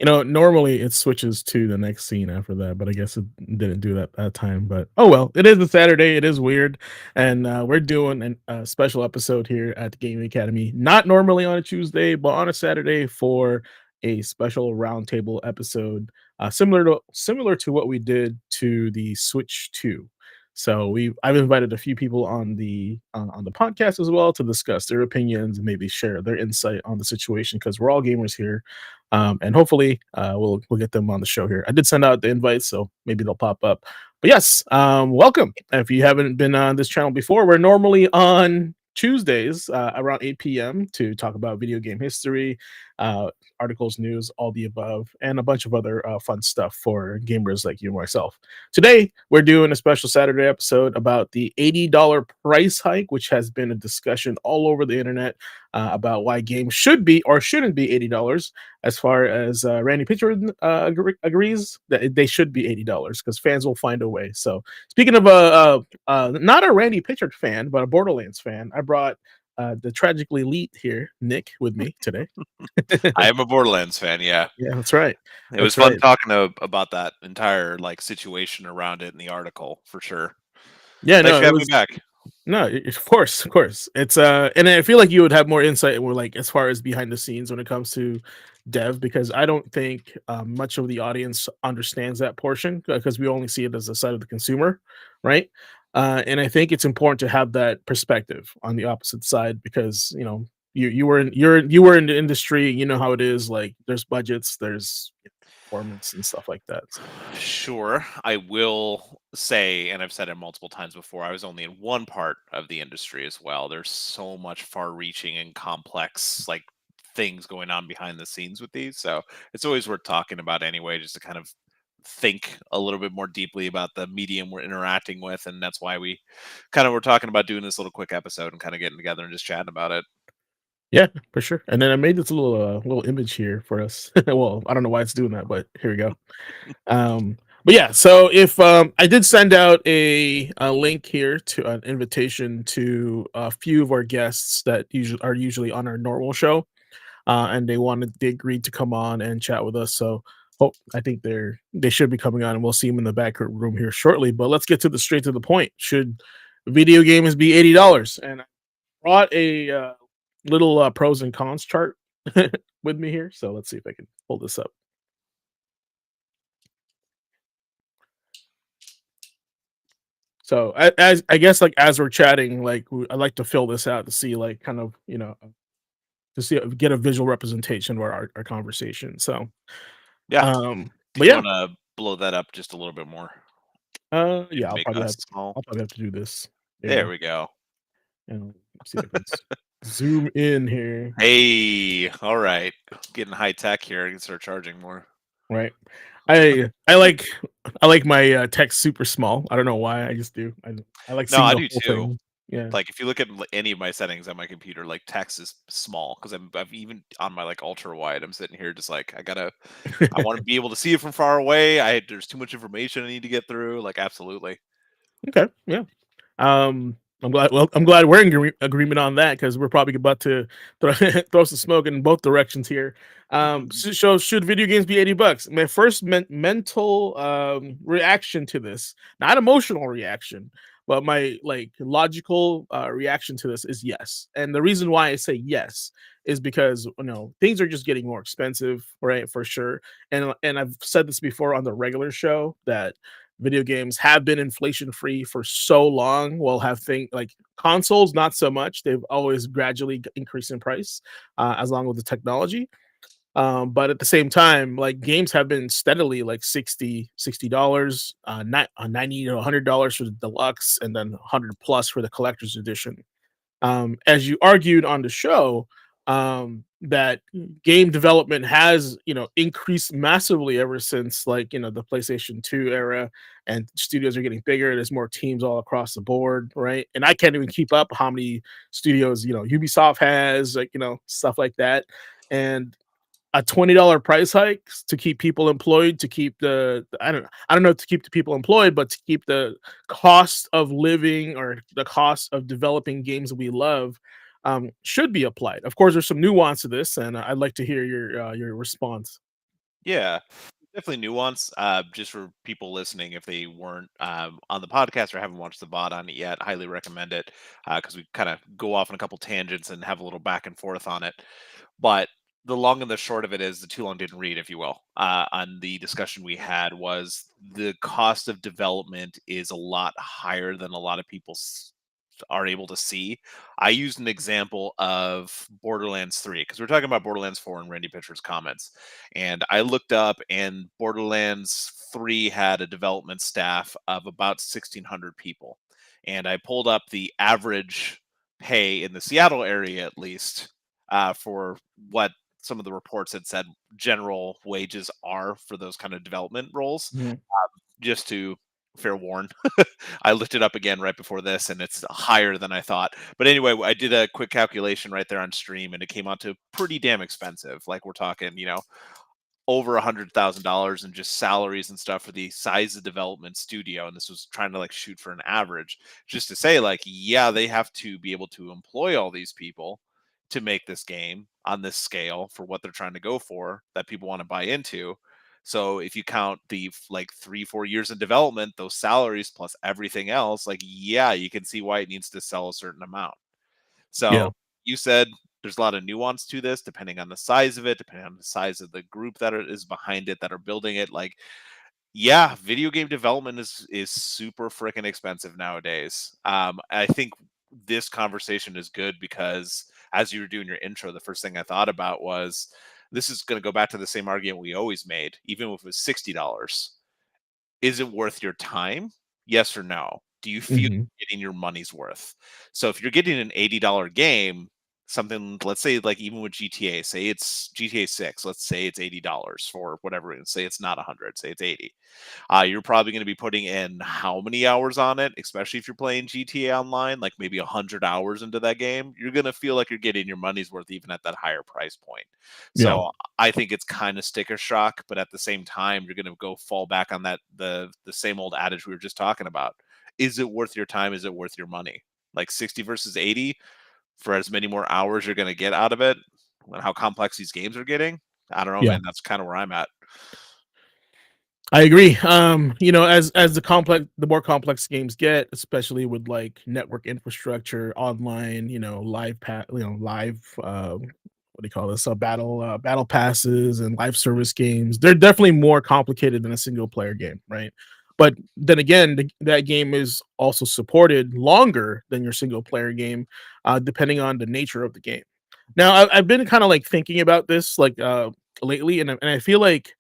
Normally it switches to the next scene after that, but I guess it didn't do that time. But oh well, it is a Saturday. It is weird, and we're doing a special episode here at the Gaming Academy. Not normally on a Tuesday, but on a Saturday for a special roundtable episode, similar to what we did to the Switch 2. So I've invited a few people on the podcast as well to discuss their opinions and maybe share their insight on the situation because we're all gamers here, and hopefully we'll get them on the show here. I did send out the invites, so maybe they'll pop up. But yes, welcome. If you haven't been on this channel before, we're normally on Tuesdays around 8 p.m. to talk about video game history, uh, articles, news, all the above, and a bunch of other fun stuff for gamers like you and myself. Today, we're doing a special Saturday episode about the $80 price hike, which has been a discussion all over the internet about why games should be or shouldn't be $80. As far as Randy Pitcher agrees that they should be $80 because fans will find a way. So, speaking of not a Randy Pitcher fan, but a Borderlands fan, I brought the tragically elite here, Nick, with me today. I am a Borderlands fan, yeah. Yeah, that's right. It was That's fun right. talking about that entire, situation around it in the article, for sure. Yeah, Thanks no, for it having me was back. no, of course, of course. It's and I feel like you would have more insight with like as far as behind the scenes when it comes to dev because I don't think much of the audience understands that portion because we only see it as the side of the consumer, right? And I think it's important to have that perspective on the opposite side because you were in the industry, you know how it is. Like there's budgets, there's performance and stuff like that. So. Sure, I will say, and I've said it multiple times before, I was only in one part of the industry as well. There's so much far-reaching and complex, things going on behind the scenes with these, so it's always worth talking about anyway, just to kind of think a little bit more deeply about the medium we're interacting with, and that's why we kind of were talking about doing this little quick episode and kind of getting together and just chatting about it. Yeah, for sure. And then I made this little image here for us. Well, I don't know why it's doing that, but here we go. But yeah, so if I did send out a link here to an invitation to a few of our guests that usually on our normal show, and they agreed to come on and chat with us. So I think they should be coming on, and we'll see them in the back room here shortly. But let's get to the straight to the point. Should video games be $80? And I brought a little pros and cons chart with me here. So let's see if I can pull this up. So as I guess like as we're chatting, I like to fill this out to see like kind of to see get a visual representation of our conversation. So Yeah, if but you yeah, wanna blow that up just a little bit more, yeah, maybe make us small. I'll probably have to do this. There Yeah, we go. let's see if I can zoom in here. Hey, all right. Getting high tech here. I can start charging more. Right. I like my text super small. I don't know why. I just do. I like No, seeing I the do whole too. thing. Yeah. Like if you look at any of my settings on my computer, text is small because I've even on my ultra wide. I'm sitting here just I want to be able to see it from far away. There's too much information I need to get through. Absolutely. Okay. Yeah. I'm glad. Well, I'm glad we're in agreement on that because we're probably about to throw, throw some smoke in both directions here. So should video games be $80? My first mental reaction to this, not emotional reaction, but my logical reaction to this is yes. And the reason why I say yes is because things are just getting more expensive, right? For sure. And I've said this before on the regular show that video games have been inflation free for so long. Well, have things like consoles, not so much. They've always gradually increased in price as long with the technology. But at the same time, like games have been steadily like $60, not 90 to $100 for the deluxe, and then 100 plus for the collector's edition. As you argued on the show, that game development has increased massively ever since the PlayStation 2 era, and studios are getting bigger. There's more teams all across the board, right? And I can't even keep up how many studios Ubisoft has, stuff like that. And a $20 price hike to keep people employed, to keep I don't know, to keep the people employed, but to keep the cost of living or the cost of developing games that we love should be applied. Of course, there's some nuance to this, and I'd like to hear your response. Yeah, definitely nuance. Just for people listening, if they weren't on the podcast or haven't watched the VOD on it yet, highly recommend it because we kind of go off on a couple tangents and have a little back and forth on it. But the long and the short of it is the too long didn't read, if you will. On the discussion we had was the cost of development is a lot higher than a lot of people are able to see. I used an example of Borderlands 3 because we're talking about Borderlands 4 in Randy Pitcher's comments. And I looked up, and Borderlands 3 had a development staff of about 1,600 people. And I pulled up the average pay in the Seattle area, at least, for what some of the reports had said general wages are for those kind of development roles. Mhm. Just to fair warn, I looked it up again right before this, and it's higher than I thought. But anyway, I did a quick calculation right there on stream, and it came out to pretty damn expensive. Like we're talking, over $100,000 in just salaries and stuff for the size of development studio. And this was trying to like shoot for an average, just to say, like, yeah, they have to be able to employ all these people to make this game on this scale for what they're trying to go for that people want to buy into. So if you count the like 3-4 years in development, those salaries plus everything else, like, yeah, you can see why it needs to sell a certain amount. Yeah. So you said there's a lot of nuance to this, depending on the size of it, depending on the size of the group is behind it, that are building it. Like, yeah, video game development is super freaking expensive nowadays. I think this conversation is good because as you were doing your intro, the first thing I thought about was this is going to go back to the same argument we always made, even if it was $60. Is it worth your time? Yes or no? Do you feel Mhm. you're getting your money's worth? So if you're getting an $80 game, something, let's say, like even with GTA, say it's GTA 6, let's say it's $80 for whatever, and say it's not 100, say it's 80. You're probably going to be putting in how many hours on it, especially if you're playing GTA Online, like maybe 100 hours into that game. You're going to feel like you're getting your money's worth even at that higher price point. Yeah. So I think it's kind of sticker shock, but at the same time, you're going to go fall back on that the same old adage we were just talking about. Is it worth your time? Is it worth your money? Like 60 versus 80 for as many more hours you're going to get out of it, and how complex these games are getting. I don't know, Yeah. man. That's kind of where I'm at. I agree. As the more complex games get, especially with like network infrastructure, online, live, what do you call this? Battle passes and live service games. They're definitely more complicated than a single player game, right? But then again, that game is also supported longer than your single player game, depending on the nature of the game. Now, I've been kind of like thinking about this lately, and I feel like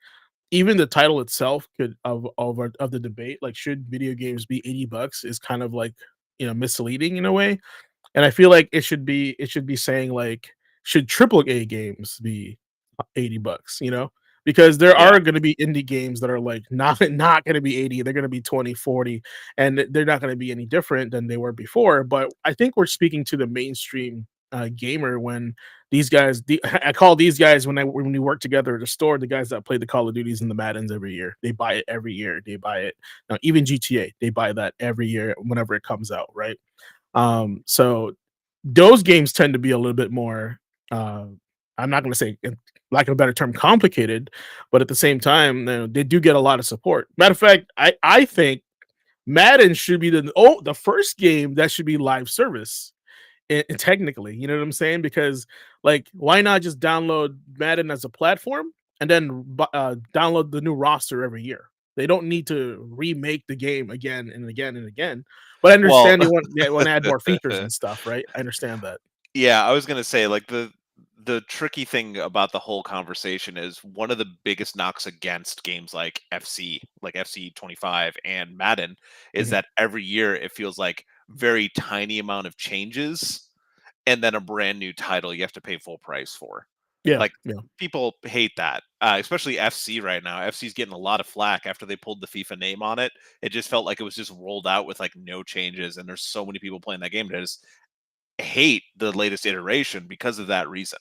even the title itself of the debate, like, should video games be $80 is kind of like, misleading in a way. And I feel like it should be saying like, should triple A games be $80, you know? Because there Yeah. are gonna be indie games that are like not gonna be 80, they're gonna be 20, 40, and they're not gonna be any different than they were before. But I think we're speaking to the mainstream gamer when these guys I call these guys when we work together at a store, the guys that play the Call of Duties and the Maddens every year. They buy it every year. They buy it. Now, even GTA, they buy that every year whenever it comes out, right? So those games tend to be a little bit more, uh, I'm not going to say, lack of a better term, complicated, but at the same time, they do get a lot of support. Matter of fact, I think Madden should be the first game that should be live service. Technically, you know what I'm saying? Because like, why not just download Madden as a platform and then download the new roster every year? They don't need to remake the game again and again and again. But I Well, understand they want to add more features and stuff, right? I understand that. yeah, I was gonna say, like, the tricky thing about the whole conversation is one of the biggest knocks against games like FC 25 and Madden, is Mhm. that every year it feels like very tiny amount of changes and then a brand new title you have to pay full price for. Yeah, Like, yeah, people hate that, especially FC right now. FC's getting a lot of flack after they pulled the FIFA name on it. It just felt like it was just rolled out with like no changes, and there's so many people playing that game that just hate the latest iteration because of that reason.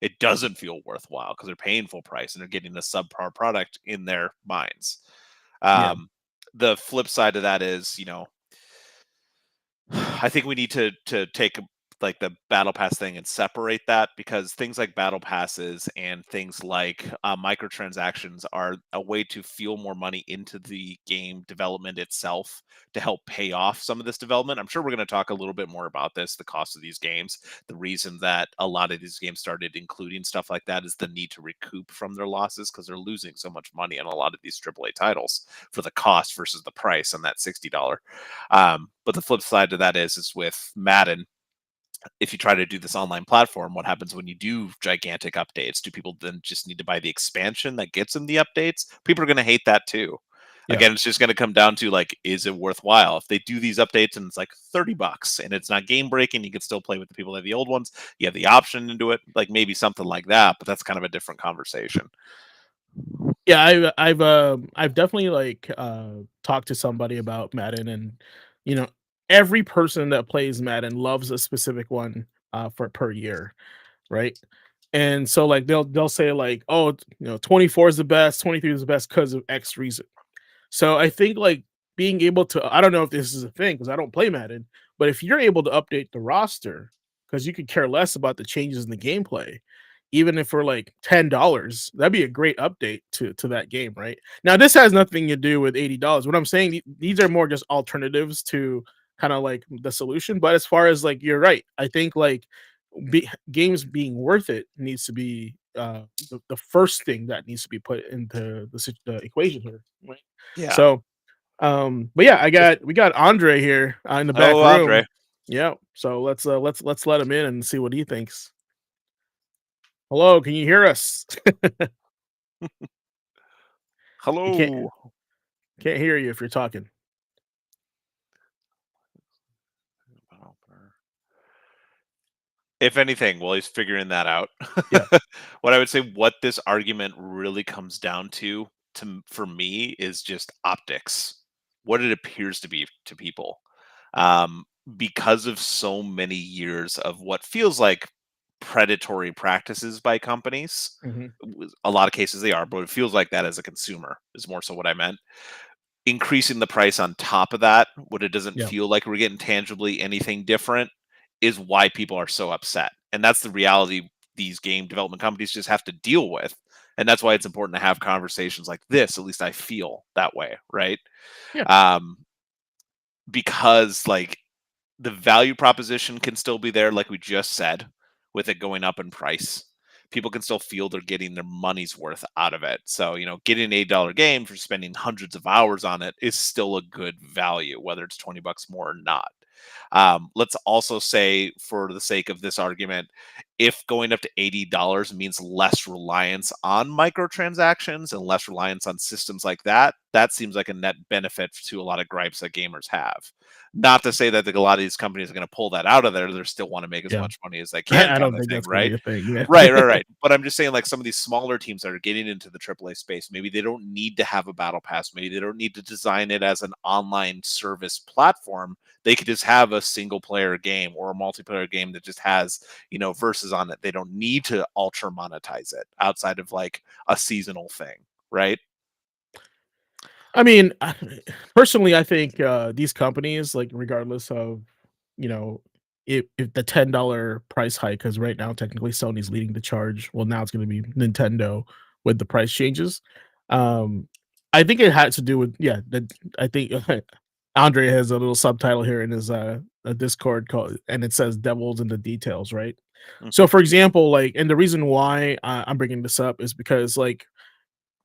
It doesn't feel worthwhile because they're paying full price and they're getting a subpar product in their minds. yeah, Um, the flip side of that is, I think we need to take like the battle pass thing and separate that, because things like battle passes and things like microtransactions are a way to fuel more money into the game development itself to help pay off some of this development. I'm sure we're going to talk a little bit more about this, the cost of these games. The reason that a lot of these games started including stuff like that is the need to recoup from their losses, because they're losing so much money on a lot of these AAA titles for the cost versus the price on that $60. But the flip side to that is with Madden, if you try to do this online platform, what happens when you do gigantic updates? Do people then just need to buy the expansion that gets them the updates? People are going to hate that too. Yeah. Again, it's just going to come down to like, is it worthwhile? If they do these updates and it's like $30 and it's not game breaking, you can still play with the people that have the old ones. You have the option to do it, like maybe something like that, but that's kind of a different conversation. Yeah, I've definitely like talked to somebody about Madden, and you know, every person that plays Madden loves a specific one for per year, right? And so like they'll say like, oh, 24 is the best, 23 is the best because of X reason. So I think like being able to, I don't know if this is a thing because I don't play Madden, but if you're able to update the roster, because you could care less about the changes in the gameplay, even if for like $10, that'd be a great update to that game, right? Now this has nothing to do with $80. What I'm saying, these are more just alternatives to kind of like the solution. But as far as like you're right, I think like games being worth it needs to be the first thing that needs to be put into the equation here, right? Yeah. So, but yeah, we got Andre here in the back Oh, Andre. room. Yeah. So let's let him in and see what he thinks. Hello, can you hear us? You Hello. can't hear you if you're talking. If anything, while he's figuring that out, Yeah. what I would say, what this argument really comes down to for me, is just optics. What it appears to be to people, um, because of so many years of what feels like predatory practices by companies. Hmm. A lot of cases they are, but it feels like that as a consumer is more so what I meant. Increasing the price on top of that, when it doesn't Yeah. feel like we're getting tangibly anything different, is why people are so upset. And that's the reality these game development companies just have to deal with. And that's why it's important to have conversations like this. At least I feel that way, right? Yeah. Um, because like the value proposition can still be there, like we just said, with it going up in price. People can still feel they're getting their money's worth out of it. So, getting an $8 game for spending hundreds of hours on it is still a good value, whether it's $20 more or not. Let's also say, for the sake of this argument, if going up to $80 means less reliance on microtransactions and less reliance on systems like that, that seems like a net benefit to a lot of gripes that gamers have. Not to say that a lot of these companies are going to pull that out of there. They still want to make as Yeah. much money as they can, I kind don't of think thing, that's gonna right? be a thing. Yeah. Right, right, right. But I'm just saying, like, some of these smaller teams that are getting into the AAA space, maybe they don't need to have a battle pass. Maybe they don't need to design it as an online service platform. They could just have a single player game or a multiplayer game that just has, verses on it. They don't need to ultra monetize it outside of like a seasonal thing, right? I mean, personally, I think these companies, like, regardless of, you know, if the $10 price hike, because right now technically Sony's leading the charge. Well, now it's going to be Nintendo with the price changes. Um, I think it had to do with, yeah. That I think Andre has a little subtitle here in his Discord called, and it says "Devils in the Details," right? So, Mhm. for example, like, and the reason why I'm bringing this up is because, like,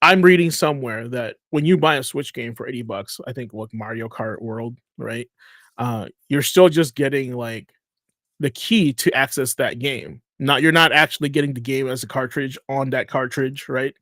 I'm reading somewhere that when you buy a Switch game for $80, I think like Mario Kart World, right? You're still just getting like the key to access that game. Not You're not actually getting the game as a cartridge on that cartridge, right?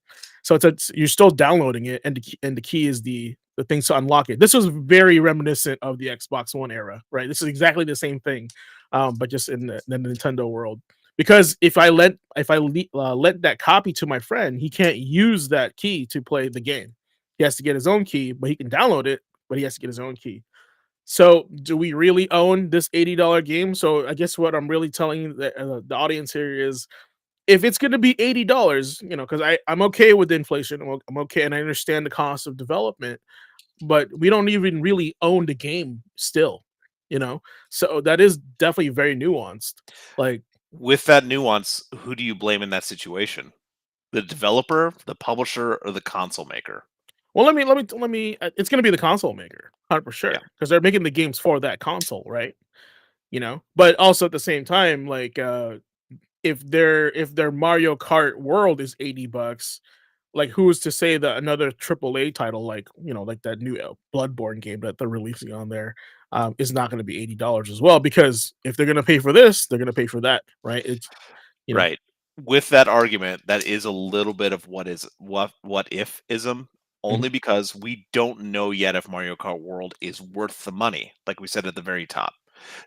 So you're still downloading it, and the key is the things to unlock it. This was very reminiscent of the Xbox One era, right? This is exactly the same thing, but just in the Nintendo world. Because if I let that copy to my friend, he can't use that key to play the game. He has to get his own key, but he can download it, but he has to get his own key. So, do we really own this $80 game? So, I guess what I'm really telling the audience here is, if it's going to be $80, because I'm okay with inflation, I'm okay, and I understand the cost of development, but we don't even really own the game still. you know? So that is definitely very nuanced. Like, With that nuance, who do you blame in that situation? The developer, the publisher, or the console maker? well, let me it's gonna be the console maker, 100 for Yeah. sure, because they're making the games for that console, right? But also at the same time, like, if their Mario Kart World is $80, like, who is to say that another AAA title, like, like that new, Bloodborne game that they're releasing on there, is not gonna be $80 as well, because if they're gonna pay for this, they're gonna pay for that, right? It's you know Right. With that argument, that is a little bit of what if ism, Mhm, only because we don't know yet if Mario Kart World is worth the money, like we said at the very top.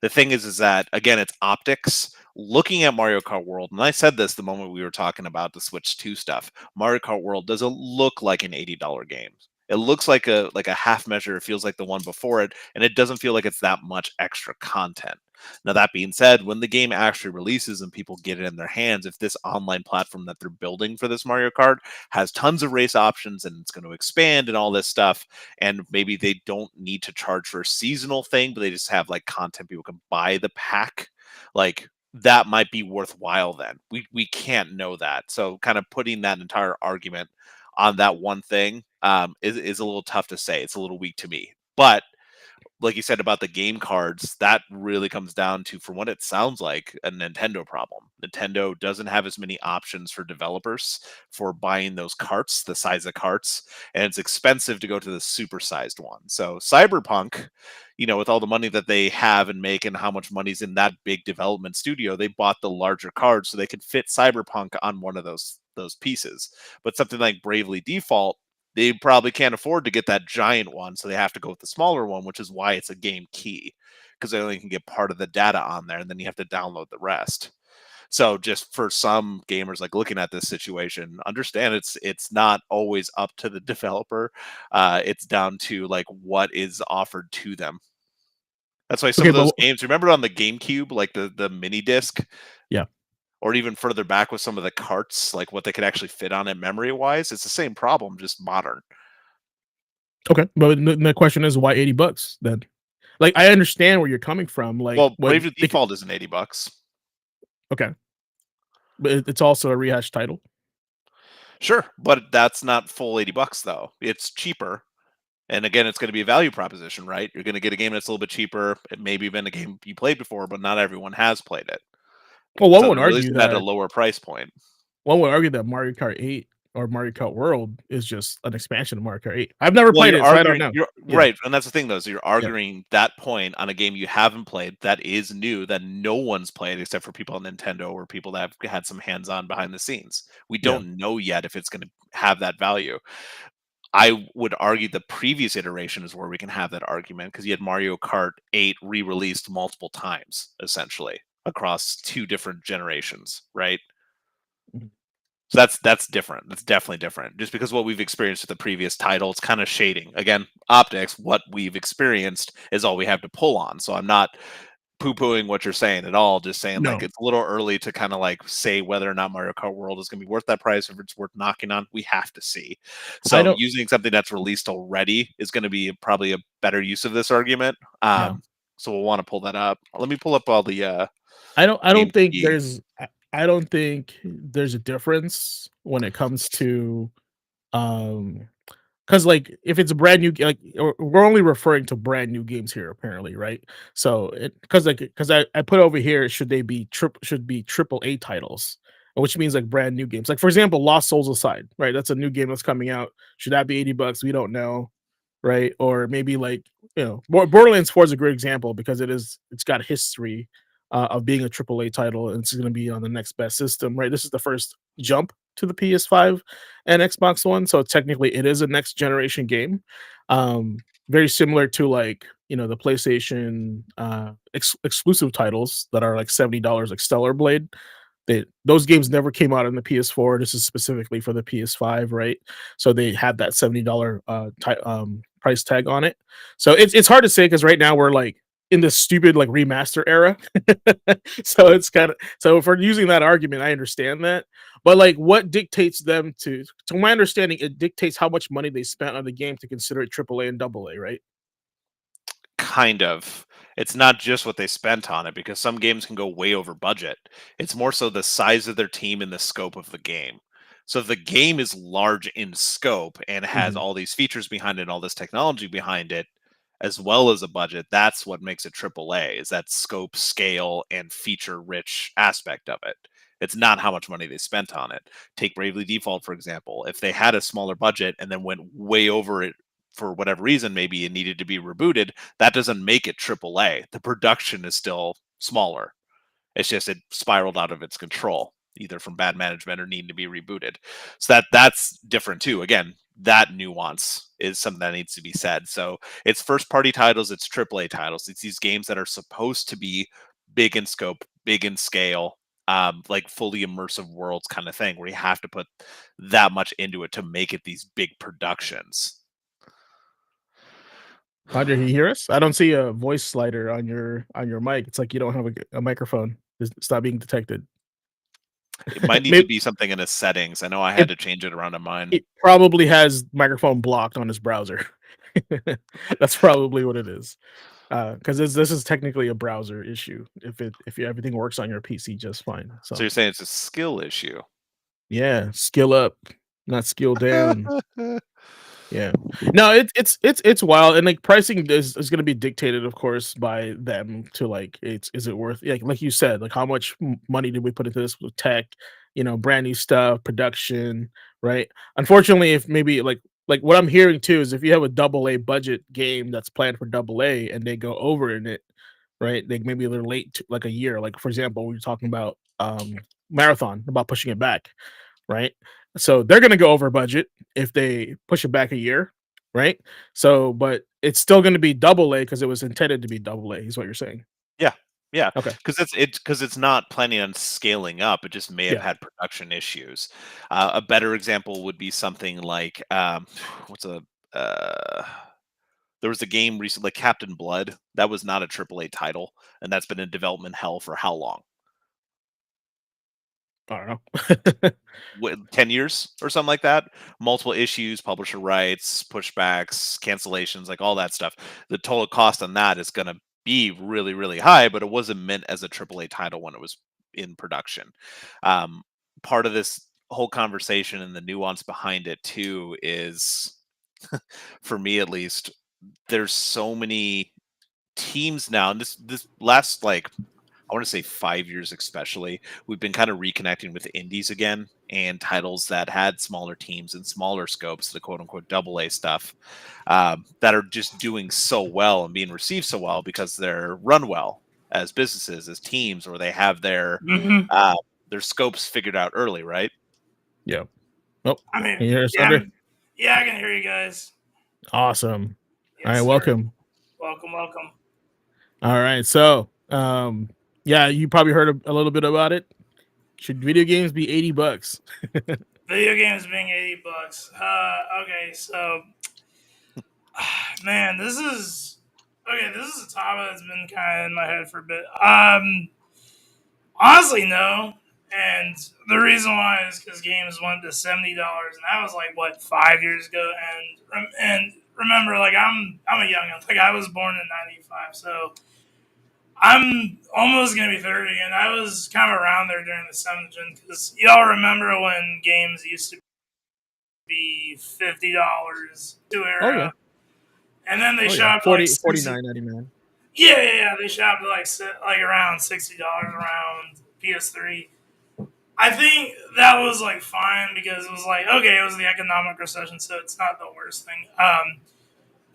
The thing is that again, it's optics. Looking at Mario Kart World, and I said this the moment we were talking about the Switch 2 stuff. Mario Kart World doesn't look like an $80 game. It looks like a half measure. It feels like the one before it, and it doesn't feel like it's that much extra content. Now, that being said, when the game actually releases and people get it in their hands, if this online platform that they're building for this Mario Kart has tons of race options and it's going to expand and all this stuff, and maybe they don't need to charge for a seasonal thing, but they just have like content people can buy the pack, like that might be worthwhile then. We can't know that. So kind of putting that entire argument on that one thing is a little tough to say. It's a little weak to me. But like you said about the game cards, that really comes down to, from what it sounds like, a Nintendo problem. Nintendo doesn't have as many options for developers for buying those carts, the size of carts, and it's expensive to go to the supersized one. So Cyberpunk, with all the money that they have and make and how much money's in that big development studio, they bought the larger cards so they could fit Cyberpunk on one of those pieces. But something like Bravely Default, they probably can't afford to get that giant one, so they have to go with the smaller one, which is why it's a game key, because they only can get part of the data on there, and then you have to download the rest. So just for some gamers like looking at this situation, understand it's not always up to the developer. It's down to like what is offered to them. That's why some okay, of those but games, remember on the GameCube, like the mini disc, yeah, or even further back with some of the carts, like what they could actually fit on it memory wise, it's the same problem, just modern. okay, but the question is why $80 then? Like, I understand where you're coming from, like, Well, when Bravely they could Default isn't $80. okay, but it's also a rehash title? Sure, but that's not full $80 though. It's cheaper. And again, it's going to be a value proposition, right? You're going to get a game that's a little bit cheaper. It may have been a game you played before, but not everyone has played it. Well, So they're releasing it at a lower price point. one would argue that Mario Kart 8 or Mario Kart World is just an expansion of Mario Kart 8. I've never Well, played it, so I don't know. you're Yeah, right, and that's the thing though, so you're yeah, arguing that point on a game you haven't played that is new, that no one's played except for people on Nintendo or people that have had some hands-on behind the scenes. We yeah. don't know yet if it's going to have that value. I would argue the previous iteration is where we can have that argument because you had Mario Kart 8 re-released multiple times, essentially, across 2 different generations, right? Mhm. So that's different. That's definitely different. Just because what we've experienced with the previous title, it's kind of shading. Again, optics, what we've experienced is all we have to pull on. So I'm not poo-pooing what you're saying at all. Just saying like No, it's a little early to kind of like say whether or not Mario Kart World is going to be worth that price, if it's worth knocking on. We have to see. I So don't using something that's released already is going to be probably a better use of this argument. yeah. So we'll want to pull that up. Let me pull up all the I don't game think key. I don't think there's a difference when it comes to, um 'cause, like, if it's a brand new like, we're only referring to brand new games here apparently, right? So, because I put over here, should be triple A titles, which means, like, brand new games. Like, for example, Lost Souls aside, right? That's a new game that's coming out. Should that be $80? We don't know, right? Or maybe, like, Borderlands 4 is a great example because it's got history, of being a triple A title, and it's gonna be on the next best system, right? This is the first jump to the PS5 and Xbox One, so technically it is a next generation game. Very similar to, like, the PlayStation, exclusive titles that are like $70, like Stellar Blade. Those games never came out on the PS4. This is specifically for the PS5, right? So they had that $70 price tag on it. So it's hard to say because right now we're like in this stupid like remaster era. So it's kind of so if we're using that argument, I understand that. But like what dictates them to my understanding, it dictates how much money they spent on the game to consider it AAA and AA, right? kind of. It's not just what they spent on it because some games can go way over budget. It's more so the size of their team and the scope of the game. So if the game is large in scope and has Mhm. all these features behind it and all this technology behind it, as well as a budget, that's what makes it AAA, is that scope, scale, and feature rich aspect of it. It's not how much money they spent on it. Take Bravely Default, for example. If they had a smaller budget and then went way over it for whatever reason, maybe it needed to be rebooted, that doesn't make it AAA. The production is still smaller. It's just it spiraled out of its control, either from bad management or needing to be rebooted. So that's different too. Again, that nuance is something that needs to be said. So it's first party titles, it's AAA titles. It's these games that are supposed to be big in scope, big in scale, like fully immersive worlds kind of thing, where you have to put that much into it to make it these big productions. Roger, can you hear us? I don't see a voice slider on your mic. It's like you don't have a microphone. It's not being detected. It might need to Maybe be something in the settings. I know I had it to change it around on mine. it probably has microphone blocked on his browser. That's probably what it is. Because this is technically a browser issue. If everything works on your PC just fine. So So you're saying it's a skill issue? yeah, skill up, not skill down. Yeah. No, it's wild, and, like, pricing is gonna be dictated, of course, by them to, like, it's is it worth like you said, like, how much m money did we put into this with tech, brand new stuff, production, right? Unfortunately, if maybe, like, what I'm hearing too is if you have a double A budget game that's planned for double A and they go over in it, right? Like, maybe they're late to like, a year, like, for example, we were talking about, Marathon, about pushing it back, right? So they're gonna go over budget if they push it back a year, right? So, but it's still gonna be double A because it was intended to be double A, is what you're saying. Yeah, yeah, Okay. because it's not planning on scaling up. It just may have Yeah. had production issues. A better example would be something like what's a uh, there was a game recently, like Captain Blood. That was not a AAA title, and that's been in development hell for how long? I don't know. 10 years or something like that. Multiple issues, publisher rights, pushbacks, cancellations, like all that stuff. The total cost on that is going to be really, really high, but it wasn't meant as a AAA title when it was in production. Um, Part of this whole conversation and the nuance behind it too is, for me at least, there's so many teams now, and this last, like, I want to say 5 years especially, we've been kind of reconnecting with indies again and titles that had smaller teams and smaller scopes, the quote unquote double A stuff, that are just doing so well and being received so well because they're run well as businesses, as teams, or they have Hmm. uh, their scopes figured out early, right? Yeah. Oh, I can mean, you hear us, yeah, Andre? yeah, I can hear you guys. Awesome. All right, Yes, sir. welcome. Welcome, welcome. All right, so, yeah, you probably heard a little bit about it. Should video games be $80? Video games being $80. Okay, so man, this is okay. This is a topic that's been kind of in my head for a bit. Honestly, no. And the reason why is because games went to $70, and that was like what 5 years ago. And remember, like I'm a youngin'. Like I was born in '95, so I'm almost gonna be 30, and I was kind of around there during the 7th gen because y'all remember when games used to be $50 to Oh, yeah. era, and then they Oh, yeah. shot up to like 40 60. 49.99. Yeah, yeah, yeah. They shot up to like around $60 around PS3. I think that was like fine because it was like okay, it was the economic recession, so it's not the worst thing.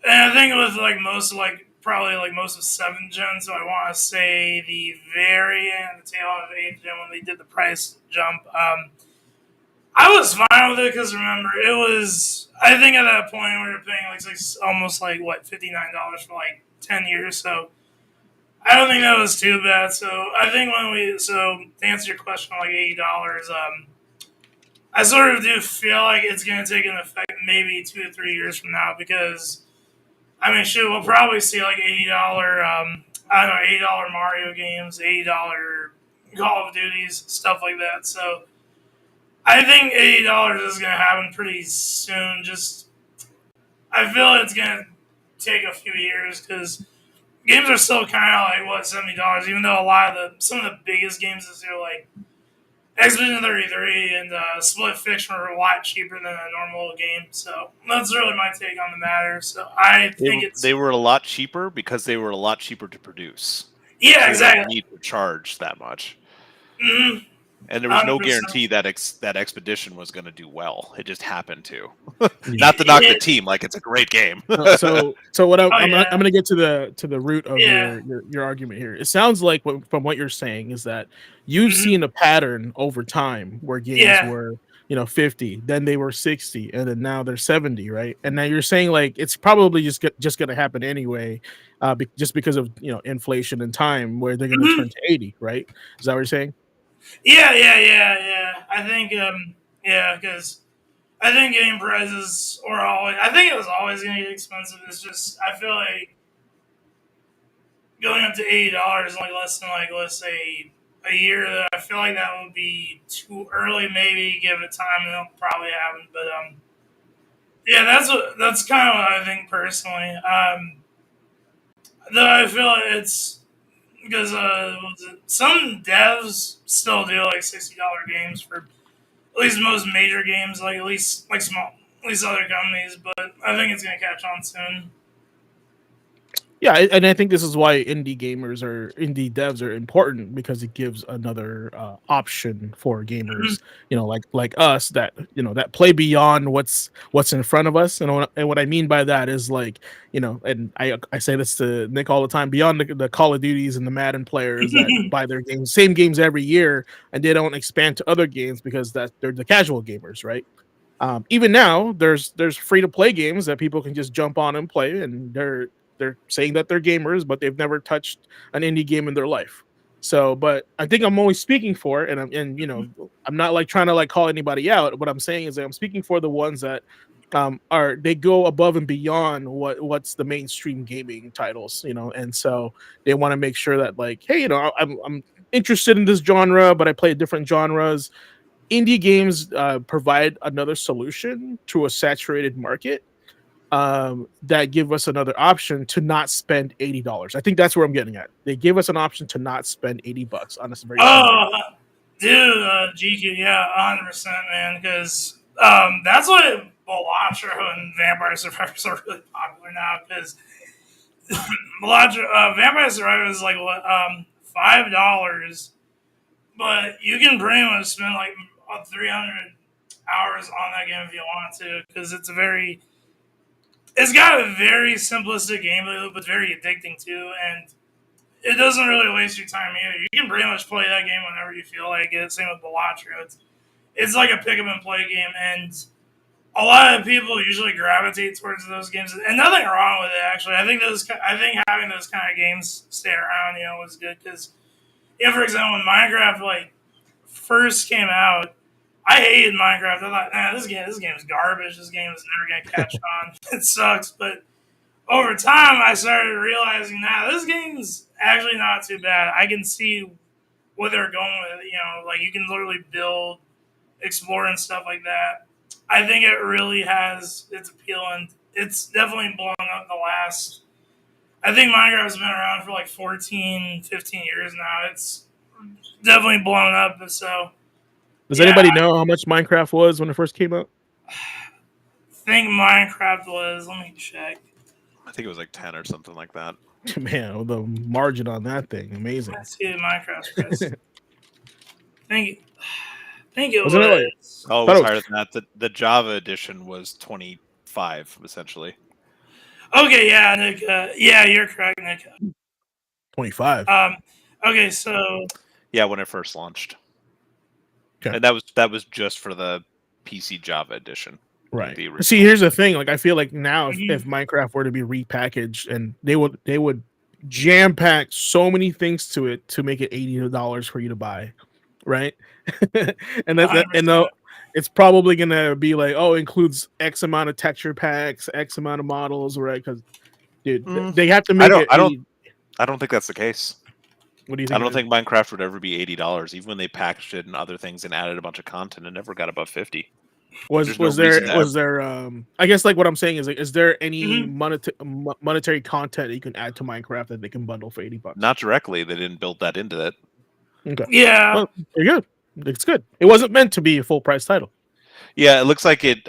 And I think it was like most of like probably like most of 7th gen. So I want to say the very end, the tail end of 8th gen when they did the price jump. I was fine with it because remember it was. I think at that point we were paying like almost like what $59 for like 10 years. So I don't think that was too bad. So I think to answer your question on like $80, I sort of do feel like it's going to take an effect maybe 2 to 3 years from now because I mean, shoot, we'll probably see like $80. I don't know, $80 Mario games, $80 Call of Duties, stuff like that. So I think $80 is going to happen pretty soon. Just I feel it's going to take a few years because games are still kind of like what $70, even though a lot of some of the biggest games this year, like Expedition 33 and Split Fiction, are a lot cheaper than a normal game. So that's really my take on the matter. So I think They were a lot cheaper because they were a lot cheaper to produce. Yeah, so exactly. They didn't need to charge that much. Mm-hmm. And there was no 100%. guarantee that that Expedition was going to do well. It just happened to. Not to knock the team, like it's a great game. So what I'm yeah. going to get to the root of Yeah. your argument here. It sounds like from what you're saying is that you've seen a pattern over time where games were 50, then they were 60, and then now they're 70, right? And now you're saying like it's probably just going to happen anyway, just because of inflation and time, where they're going to turn to 80, right? Is that what you're saying? Yeah. I think, because I think game prices I think it was always going to get expensive. It's just, I feel like going up to $80 in like less than like, let's say, a year, I feel like that would be too early. Maybe give it time and it'll probably happen. But, yeah, that's kind of what I think personally. Though I feel like it's, because some devs still do like $60 games for at least most major games, like at least other companies. But I think it's gonna catch on soon. Yeah, and I think this is why indie devs are important, because it gives another option for gamers, like us, that that play beyond what's in front of us. And what I mean by that is like, and I say this to Nick all the time, beyond the Call of Duties and the Madden players that buy their same games every year, and they don't expand to other games because they're the casual gamers, right? Even now, there's free to play games that people can just jump on and play, and they're saying that they're gamers, but they've never touched an indie game in their life. So, but I think I'm always speaking for, and I'm not like trying to like call anybody out. What I'm saying is that I'm speaking for the ones that they go above and beyond what's the mainstream gaming titles, and so they want to make sure that like, hey, I'm interested in this genre, but I play different genres. Indie games provide another solution to a saturated market, that give us another option to not spend $80. I think that's where I'm getting at. They give us an option to not spend $80 on this very. Dude, GQ, yeah, 100%, man. Because that's what Balatro and Vampire Survivors are really popular now. Because Vampire Survivors is like what, $5, but you can pretty much spend like 300 hours on that game if you want to. Because it's got a very simplistic gameplay loop, but very addicting too, and it doesn't really waste your time either. You can pretty much play that game whenever you feel like it. Same with Balatro. It's like a pick up and play game, and a lot of people usually gravitate towards those games, and nothing wrong with it. Actually, I think having those kind of games stay around, was good because, for example, when Minecraft like first came out, I hated Minecraft. I thought, this game is garbage. This game is never going to catch on. It sucks. But over time, I started realizing, this game's actually not too bad. I can see what they're going with. Like you can literally build, explore, and stuff like that. I think it really has its appeal, and it's definitely blown up the last. I think Minecraft's been around for like 14, 15 years now. It's definitely blown up. So. Does anybody know how much Minecraft was when it first came out? I think Minecraft was, let me check. I think it was like 10 or something like that. Man, the margin on that thing, amazing. Let's see the Minecraft price. I think it was. It like, it was higher than that. The Java edition was 25, essentially. Okay, yeah, Nick. Yeah, you're correct, Nick. 25. Okay, so. Yeah, when it first launched. Okay. And that was just for the PC Java edition. Right. See, here's the thing. Like, I feel like now, if Minecraft were to be repackaged, and they would jam pack so many things to it to make it $80 for you to buy, right? and it's probably gonna be like, includes X amount of texture packs, X amount of models, right? Because, dude, they have to make it. I don't think that's the case. What do you think? I don't think Minecraft would ever be $80, even when they packaged it and other things and added a bunch of content. It never got above 50. There's no reason to was there I guess like what I'm saying is like, is there any Mhm. monetary content that you can add to Minecraft that they can bundle for $80? not directly. They didn't build that into it. Okay. Yeah. Well, you're good. It's good. It wasn't meant to be a full price title. Yeah, it looks like it.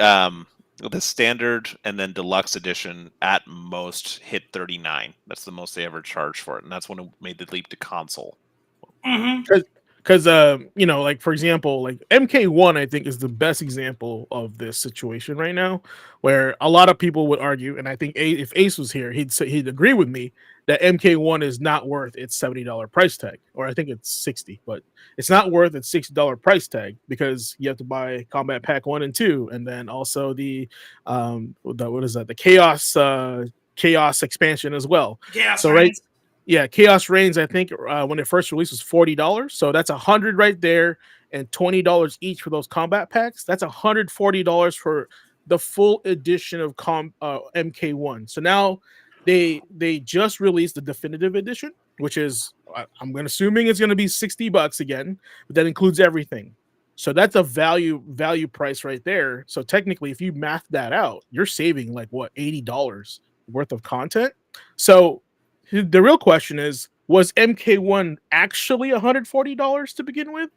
The standard and then deluxe edition at most hit 39. That's the most they ever charged for it, and that's when it made the leap to console. hmm Because you know, like for example, like MK1 I think is the best example of this situation right now, where a lot of people would argue, and I think if Ace was here, he'd agree with me that MK1 is not worth its $70 price tag, or I think it's 60, but it's not worth its $60 price tag because you have to buy Combat Pack 1 and 2, and then also the what is that, the Chaos expansion as well. Chaos So Reigns. yeah, Chaos Reigns, I think when it first released was $40. So that's $100 right there, and $20 each for those combat packs. That's $140 for the full edition of MK1. So now they just released the definitive edition, which is I'm assuming it's going to be $60 again, but that includes everything. So that's a value price right there. So technically, if you math that out, you're saving like what, $80 worth of content. So the real question is, was MK1 actually $140 to begin with,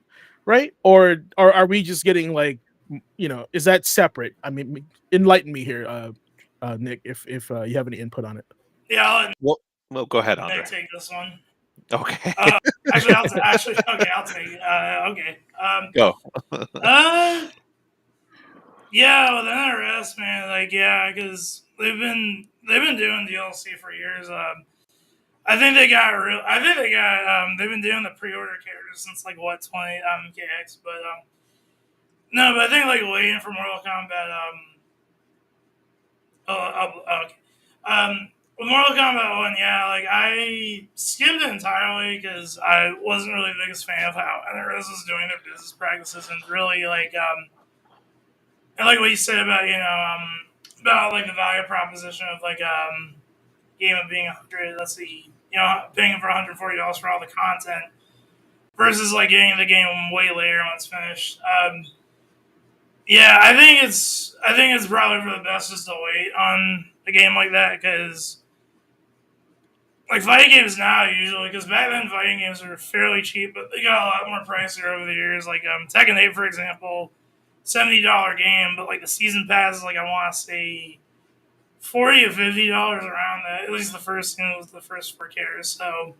right? Or are we just getting like, you know, is that separate? I mean, enlighten me here, Nick, if you have any input on it. Yeah, I'll let Well, go ahead, Andre. Nick take this one. Okay, Actually, I'll take it. Okay. go. Yeah, with NRS, man, like, yeah, because they've been doing DLC for years. I think they got they've been doing the pre-order characters since like what 20 KX, but no, but I think like waiting for Mortal Kombat okay. With Mortal Kombat 1, yeah, like I skimmed it entirely because I wasn't really the biggest fan of how NRS was doing their business practices, and really like and like what you said about about like the value proposition of like game of being 100. Let's see, paying for $140 for all the content versus like getting the game way later when it's finished. Yeah, I think it's probably for the best just to wait on a game like that because like fighting games now usually, because back then fighting games were fairly cheap, but they got a lot more pricier over the years. Like Tekken 8, for example, $70 game, but like the season pass is like I want to say $40 to $50 around that. At least the first game was the first 4 characters. So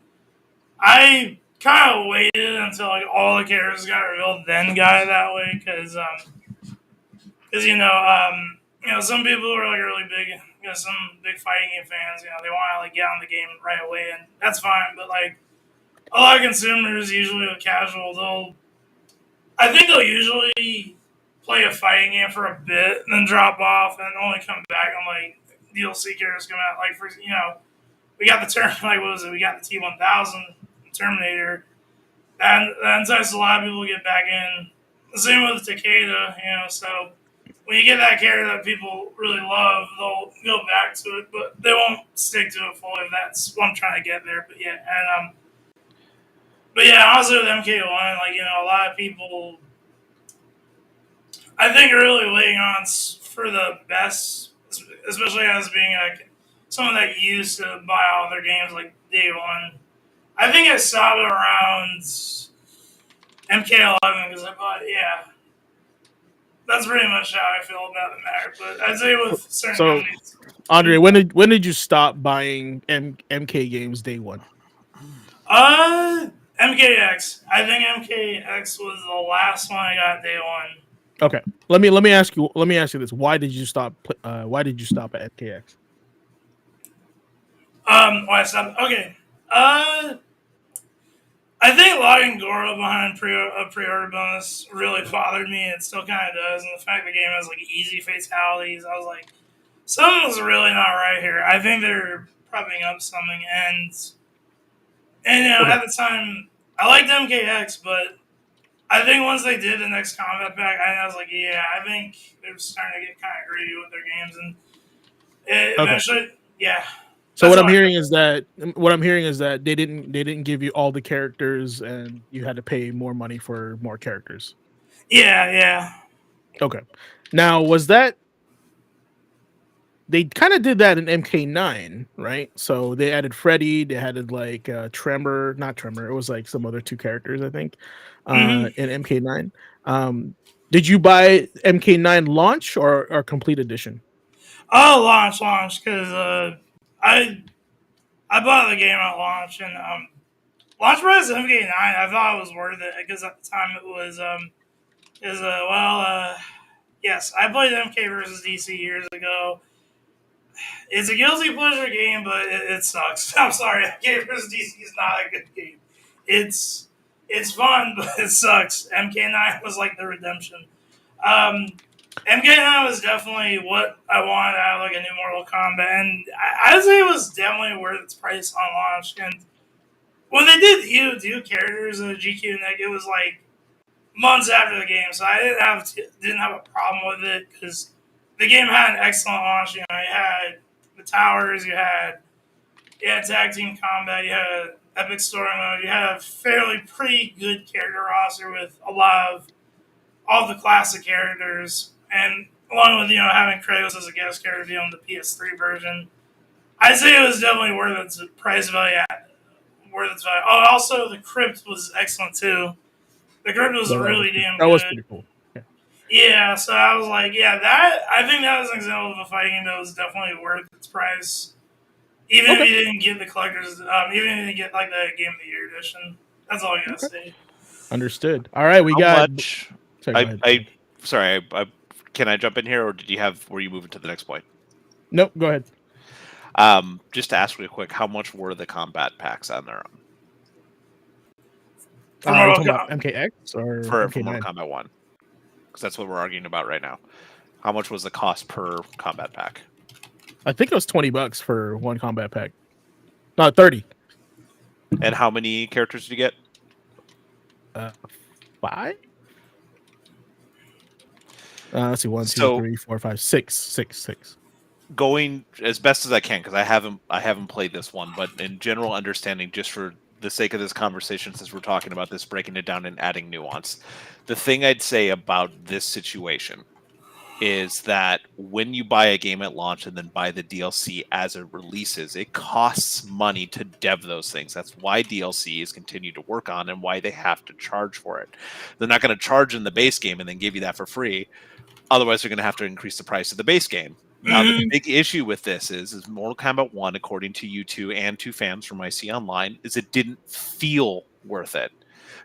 I kind of waited until like all the characters got revealed, then got it that way because some people are like really big, some big fighting game fans. They want to like get on the game right away, and that's fine. But like a lot of consumers, usually with casual, I think they'll usually play a fighting game for a bit, and then drop off, and only come back on like DLC characters come out. Like for we got the like what was it? We got the T-1000 Terminator, and that entices a lot of people to get back in. The same with Takeda, so when you get that character that people really love, they'll go back to it, but they won't stick to it fully. That's what I'm trying to get there. But yeah, and but yeah, also with MK1, like a lot of people, I think, are really waiting on for the best, especially as being like someone that used to buy all their games like day one. I think I saw it around MK11 because I bought That's pretty much how I feel about the matter. But I'd say with certain companies. Andre, when did you stop buying MK games day one? MKX. I think MKX was the last one I got day one. Okay. Let me ask you this. Why did you stop at MKX? Why I stopped? Okay. I think logging Goro behind pre-order bonus really bothered me. It still kind of does, and the fact the game has like easy fatalities, I was like, something's really not right here. I think they're propping up something, and Okay. at the time I liked MKX, but I think once they did the next combat pack, I was like, yeah, I think they're starting to get kind of greedy with their games, and eventually, yeah. So what I'm hearing is that they didn't give you all the characters, and you had to pay more money for more characters. Yeah. Okay. Now, was that they kind of did that in MK9, right? So they added Freddy, they added like Tremor, not Tremor, it was like some other two characters, I think, Hmm. in MK9. Um, did you buy MK9 launch or complete edition? Oh, launch, because I bought the game at launch, and launch price of MK9, I thought it was worth it because at the time it was yes, I played MK versus DC years ago. It's a guilty pleasure game, but it sucks. I'm sorry, MK versus DC is not a good game. It's it's fun, but it sucks. MK9 was like the redemption. Um, MK9 was definitely what I wanted out of like a new Mortal Kombat, and I'd say it was definitely worth its price on launch. And when they did do characters in the GQ Nick, it was like months after the game, so I didn't have a problem with it because the game had an excellent launch. You know, you had the towers, you had tag team combat, you had epic story mode, you had a fairly pretty good character roster with a lot of all the classic characters, and along with having Kratos as a guest character on the PS3 version, I'd say it was definitely worth its price value. Worth its value. Oh, also the crypt was excellent too. The crypt was really damn That was good. pretty cool. Yeah. Yeah, so I was like, yeah, that I think that was an example of a fighting game that was definitely worth its price, even if Okay. you didn't get the collector's, even if you didn't get like the Game of the Year edition. That's all I gotta Okay. say. Understood. All right, we How got. much? Sorry, go ahead. Sorry. Can I jump in here, or were you moving to the next point? Nope, go ahead. Just to ask real quick, how much were the combat packs on their own For We're Mortal talking about Kombat, MKX or for MK9? Mortal Kombat 1? Because that's what we're arguing about right now. How much was the cost per combat pack? I think it was $20 for one combat pack. No, 30. And how many characters did you get? 5. Let's see, one, two, So three, four, five, six, six. going as best as I can, because I haven't played this one, but in general understanding, just for the sake of this conversation, since we're talking about this, breaking it down and adding nuance, the thing I'd say about this situation is that when you buy a game at launch and then buy the DLC as it releases, it costs money to dev those things. That's why DLC is continued to work on and why they have to charge for it. They're not going to charge in the base game and then give you that for free. Otherwise, they're going to have to increase the price of the base game. Now, the big issue with this is Mortal Kombat 1, according to you two and two fans from IC Online, is it didn't feel worth it.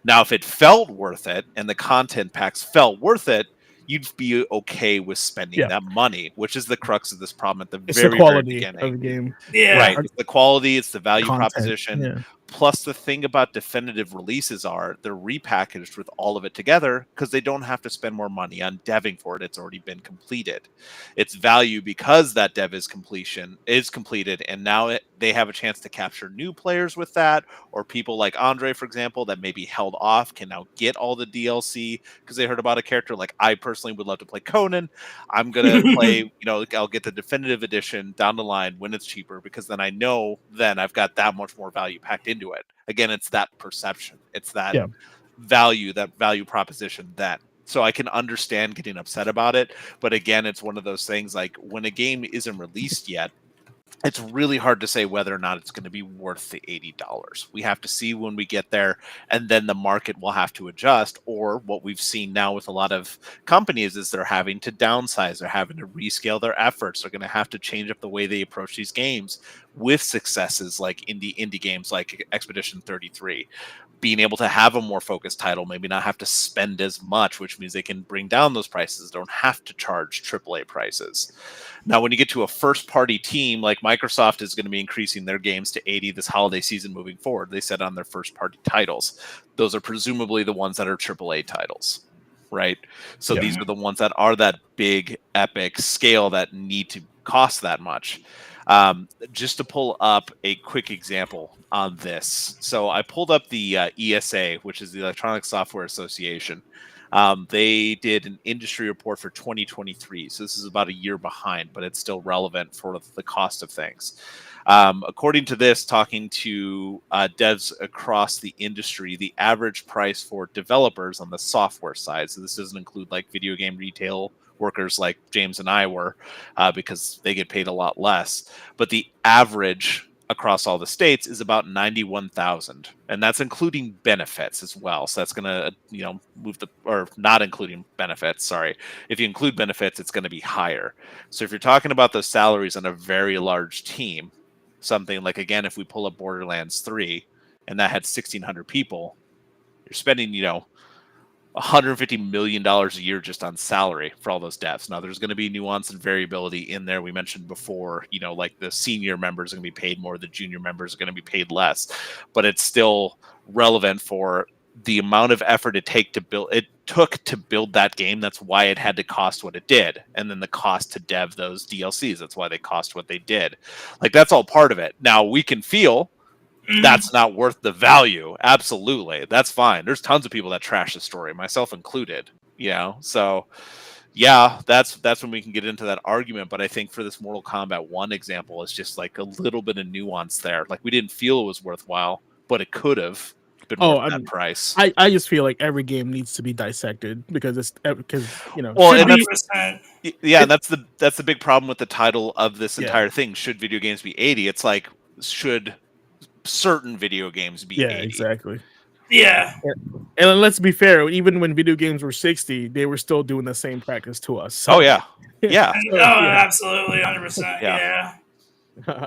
Now, if it felt worth it and the content packs felt worth it, you'd be okay with spending Yeah. that money, which is the crux of this problem at the It's the very quality beginning. of the game. yeah, Right. It's the quality, it's the value Content. proposition. Yeah. Plus, the thing about definitive releases are they're repackaged with all of it together because they don't have to spend more money on deving for it. It's already been completed. It's value because that dev is completed, and now they have a chance to capture new players with that, or people like Andre, for example, that maybe held off can now get all the DLC because they heard about a character. Like I personally would love to play Conan. I'm gonna play, I'll get the definitive edition down the line when it's cheaper because then I know then I've got that much more value packed into it. Again, it's that perception. It's that value proposition then. So I can understand getting upset about it, but again, it's one of those things like when a game isn't released yet, it's really hard to say whether or not it's going to be worth the $80. We have to see when we get there, and then the market will have to adjust. Or what we've seen now with a lot of companies is they're having to downsize, they're having to rescale their efforts, they're going to have to change up the way they approach these games with successes like indie games like Expedition 33. Being able to have a more focused title, maybe not have to spend as much, which means they can bring down those prices, don't have to charge AAA prices. Now, when you get to a first-party team, like Microsoft is going to be increasing their games to 80 this holiday season moving forward. They said on their first-party titles. Those are presumably the ones that are AAA titles, right? So these are the ones that are that big, epic scale that need to cost that much. Just to pull up a quick example on this. So I pulled up the ESA, which is the Electronic Software Association. They did an industry report for 2023. So this is about a year behind, but it's still relevant for the cost of things. According to this, talking to devs across the industry, the average price for developers on the software side, so this doesn't include like video game retail workers like James and I were, because they get paid a lot less, but the average across all the states is about 91,000, and that's including benefits as well. So that's going to, move or not including benefits. Sorry. If you include benefits, it's going to be higher. So if you're talking about those salaries on a very large team, something like, again, if we pull up Borderlands 3 and that had 1,600 people, you're spending, $150 million a year just on salary for all those devs. Now, there's going to be nuance and variability in there. We mentioned before, like the senior members are going to be paid more, the junior members are going to be paid less, but it's still relevant for the amount of effort it took to build that game. That's why it had to cost what it did. And then the cost to dev those DLCs, that's why they cost what they did. Like, that's all part of it. Now, we can feel that's not worth the value. Absolutely. That's fine. There's tons of people that trash the story, myself included, So yeah, that's when we can get into that argument. But I think for this Mortal Kombat 1 example, it's just like a little bit of nuance there. Like, we didn't feel it was worthwhile, but it could have been worth that price. I just feel like every game needs to be dissected because well, and that's the big problem with the title of this entire thing. Should video games be 80? It's like, should certain video games be 80? Exactly. Yeah. And let's be fair, even when video games were 60, they were still doing the same practice to us. So. Oh yeah. Yeah. Absolutely, 100%. Yeah.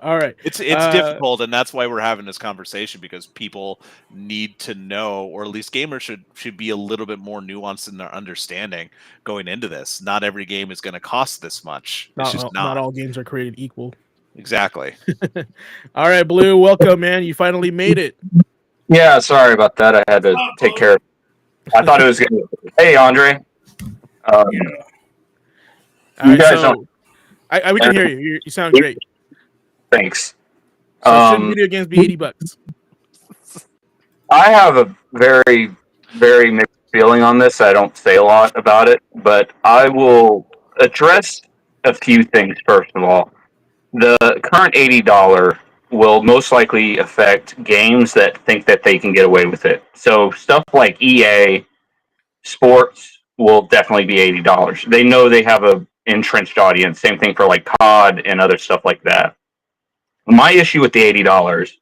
All right. It's difficult, and that's why we're having this conversation, because people need to know, or at least gamers should be a little bit more nuanced in their understanding going into this. Not every game is going to cost this much. It's just not. Not all games are created equal. Exactly. All right, Blue, welcome, man. You finally made it. Yeah, sorry about that. I had to take care of it. I thought it was good. Hey, Andre. You guys don't... we can hear you. You sound great. Thanks. So should video games be $80? I have a very, very mixed feeling on this. I don't say a lot about it, but I will address a few things first of all. The current $80 will most likely affect games that think that they can get away with it. So stuff like EA Sports will definitely be $80. They know they have a entrenched audience. Same thing for like COD and other stuff like that. My issue with the $80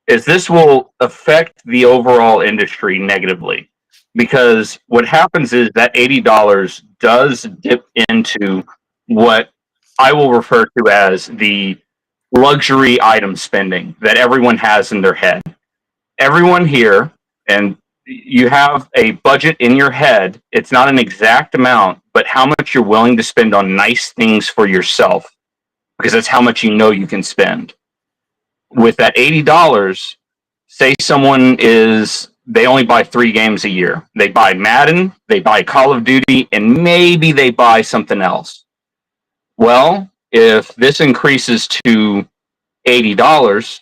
is this will affect the overall industry negatively, because what happens is that $80 does dip into what I will refer to as the luxury item spending that everyone has in their head. Everyone here, and you have a budget in your head. It's not an exact amount, but how much you're willing to spend on nice things for yourself, because that's how much you know you can spend. With that $80, say they only buy 3 games a year. They buy Madden, they buy Call of Duty, and maybe they buy something else. Well, if this increases to $80,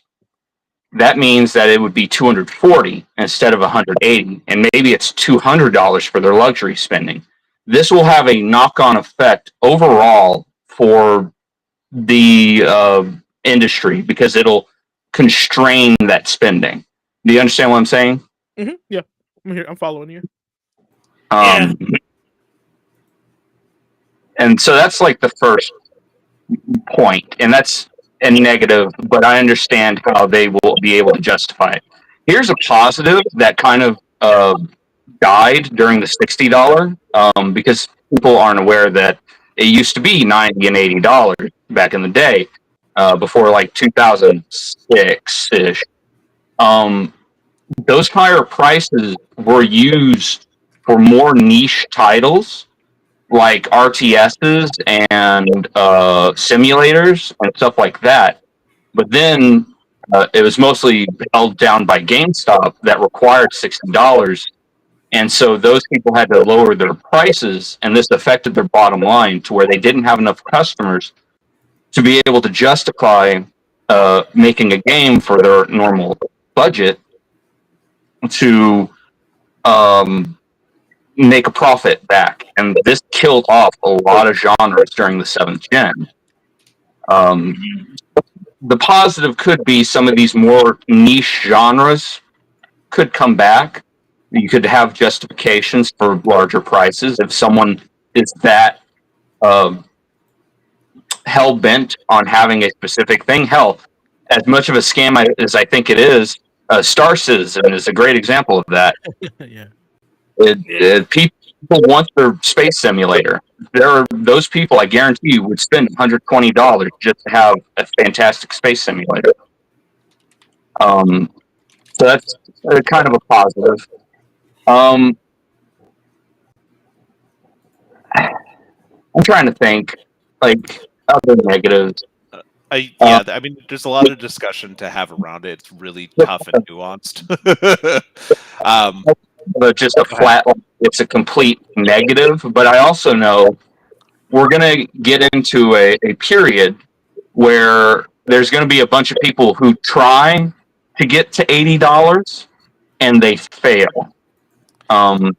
that means that it would be $240 instead of $180, and maybe it's $200 for their luxury spending. This will have a knock-on effect overall for the industry, because it'll constrain that spending. Do you understand what I'm saying? Mm-hmm. Yeah, I'm here. I'm following you. And so that's like the first point, and that's a negative, but I understand how they will be able to justify it. Here's a positive that kind of died during the $60, because people aren't aware that it used to be $90 and $80 back in the day, before like 2006-ish. Those higher prices were used for more niche titles like RTSs and simulators and stuff like that. But then it was mostly held down by GameStop that required $60. And so those people had to lower their prices, and this affected their bottom line to where they didn't have enough customers to be able to justify making a game for their normal budget to make a profit back. And this killed off a lot of genres during the 7th gen. the positive could be some of these more niche genres could come back. You could have justifications for larger prices if someone is that hell bent on having a specific thing. Hell, as much of a scam as I think it is, Star Citizen is a great example of that. Yeah. People want their space simulator. There are those people, I guarantee you, would spend $120 just to have a fantastic space simulator. So that's kind of a positive. I'm trying to think, like, other negatives. I mean, there's a lot of discussion to have around it. It's really tough and nuanced. But just a flat, it's a complete negative. But I also know we're going to get into a period where there's going to be a bunch of people who try to get to $80 and they fail.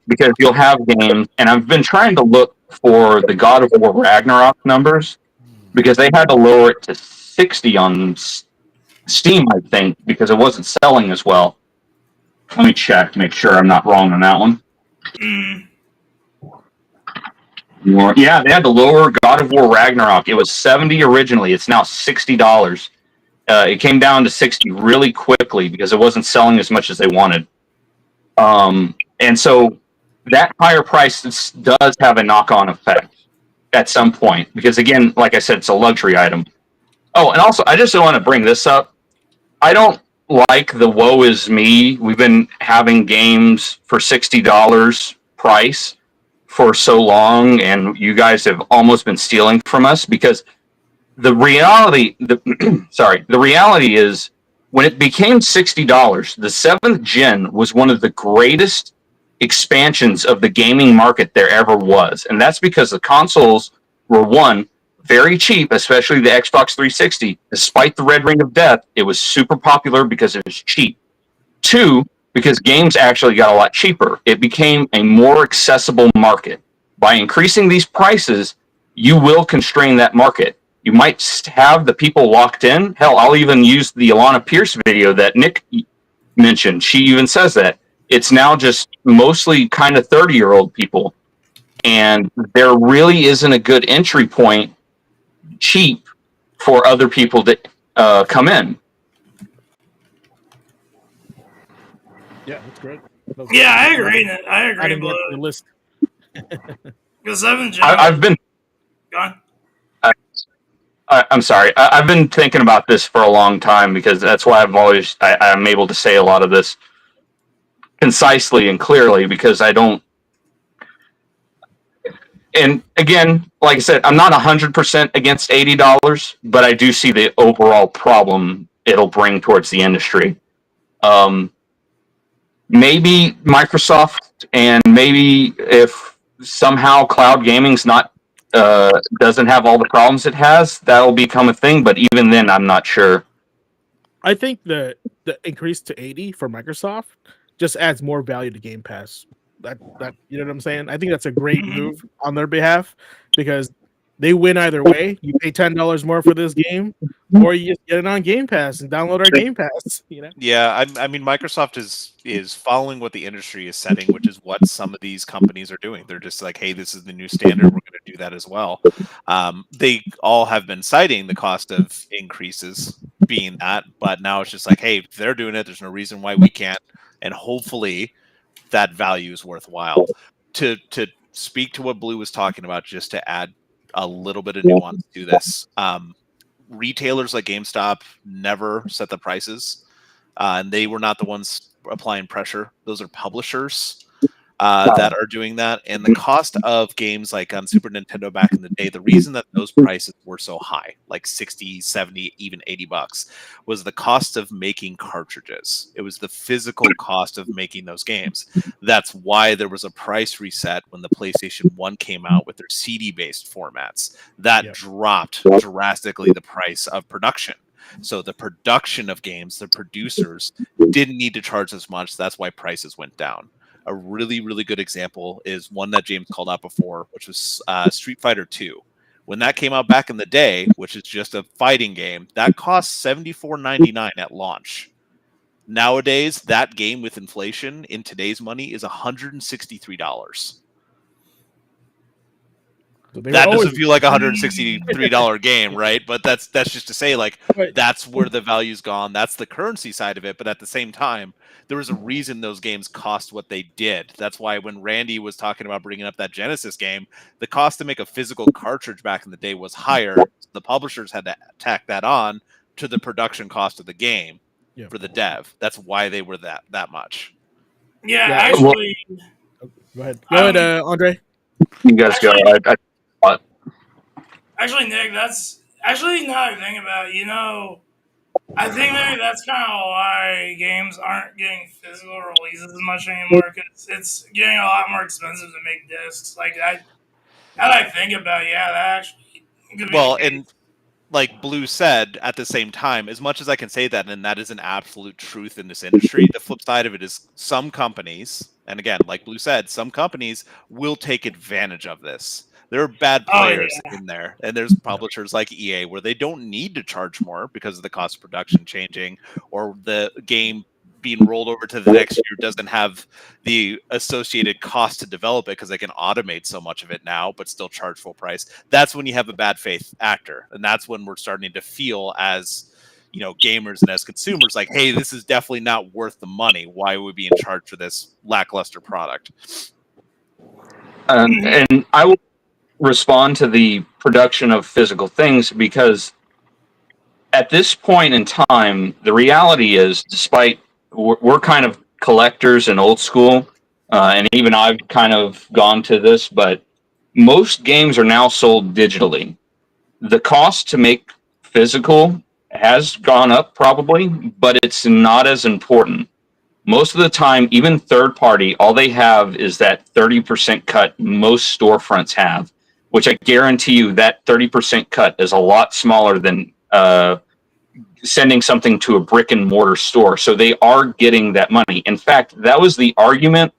Because you'll have games, and I've been trying to look for the God of War Ragnarok numbers because they had to lower it to 60 on Steam, I think, because it wasn't selling as well. Let me check to make sure I'm not wrong on that one. Yeah, they had to lower God of War Ragnarok. It was 70 originally. It's now $60. It came down to 60 really quickly because it wasn't selling as much as they wanted. And so that higher price does have a knock-on effect at some point because, again, like I said, it's a luxury item. Oh, and also, I just want to bring this up. I don't like the woe is me. We've been having games for $60 price for so long, and you guys have almost been stealing from us because the reality is when it became $60, the 7th gen was one of the greatest expansions of the gaming market there ever was. And that's because the consoles were, one, very cheap, especially the Xbox 360. Despite the Red Ring of Death, it was super popular because it was cheap. 2, because games actually got a lot cheaper. It became a more accessible market. By increasing these prices, you will constrain that market. You might have the people locked in. Hell, I'll even use the Alana Pierce video that Nick mentioned. She even says that. It's now just mostly kind of 30-year-old people. And there really isn't a good entry point cheap for other people to come in. Yeah, that's great. Yeah, I agree. I agree. Adding that to the list. Because 7 gen. I've been. Gone. I'm sorry. I've been thinking about this for a long time because that's why I'm able to say a lot of this concisely and clearly because I don't. And again, like I said, I'm not 100% against $80, but I do see the overall problem it'll bring towards the industry. Maybe Microsoft, and maybe if somehow cloud gaming's not doesn't have all the problems it has, that'll become a thing. But even then, I'm not sure. I think the increase to 80 for Microsoft just adds more value to Game Pass. That you know what I'm saying? I think that's a great move on their behalf because they win either way. You pay $10 more for this game, or you just get it on Game Pass and download our Game Pass. You know? Yeah, I mean, Microsoft is following what the industry is setting, which is what some of these companies are doing. They're just like, hey, this is the new standard. We're going to do that as well. They all have been citing the cost of increases being that, but now it's just like, hey, if they're doing it, there's no reason why we can't. And hopefully that value is worthwhile. To speak to what Blue was talking about, just to add a little bit of nuance to this. Retailers like GameStop never set the prices, and they were not the ones applying pressure. Those are publishers that are doing that. And the cost of games like on Super Nintendo back in the day, the reason that those prices were so high, like 60, 70, even $80, was the cost of making cartridges. It was the physical cost of making those games. That's why there was a price reset when the PlayStation 1 came out with their CD-based formats. That dropped drastically the price of production. So the production of games, the producers didn't need to charge as much. That's why prices went down. A really, really good example is one that James called out before, which was Street Fighter 2, When that came out back in the day, which is just a fighting game, that cost $74.99 at launch. Nowadays, that game with inflation in today's money is $163. So they That were doesn't always feel like a $163 game, right? But that's just to say, like, Right. that's where the value's gone. That's the currency side of it. But at the same time, there was a reason those games cost what they did. That's why when Randy was talking about bringing up that Genesis game, the cost to make a physical cartridge back in the day was higher. The publishers had to tack that on to the production cost of the game Yeah. for the dev. That's why they were that much. Yeah, Yeah, actually, Go ahead, Andre. You guys go. Actually, Nick, that's actually now that I think about it, I think maybe that's kind of why games aren't getting physical releases as much anymore, because it's getting a lot more expensive to make discs. Like, now that I think about it, yeah, that actually could be Well, the case. and like Blue said, at the same time, as much as I can say that, and that is an absolute truth in this industry, the flip side of it is some companies, and again, like Blue said, some companies will take advantage of this. There are bad Oh, players in there, and there's publishers like EA where they don't need to charge more because of the cost of production changing or the game being rolled over to the next year doesn't have the associated cost to develop it because they can automate so much of it now, but still charge full price. That's when you have a bad faith actor, and that's when we're starting to feel as gamers and as consumers like, hey, this is definitely not worth the money. Why would we be in charge for this lackluster product? And I will respond to the production of physical things because at this point in time, the reality is, despite we're kind of collectors and old school, and even I've kind of gone to this, but most games are now sold digitally. The cost to make physical has gone up probably, but it's not as important. Most of the time, even third party, all they have is that 30% cut most storefronts have, which I guarantee you that 30% cut is a lot smaller than sending something to a brick and mortar store. So they are getting that money. In fact, that was the argument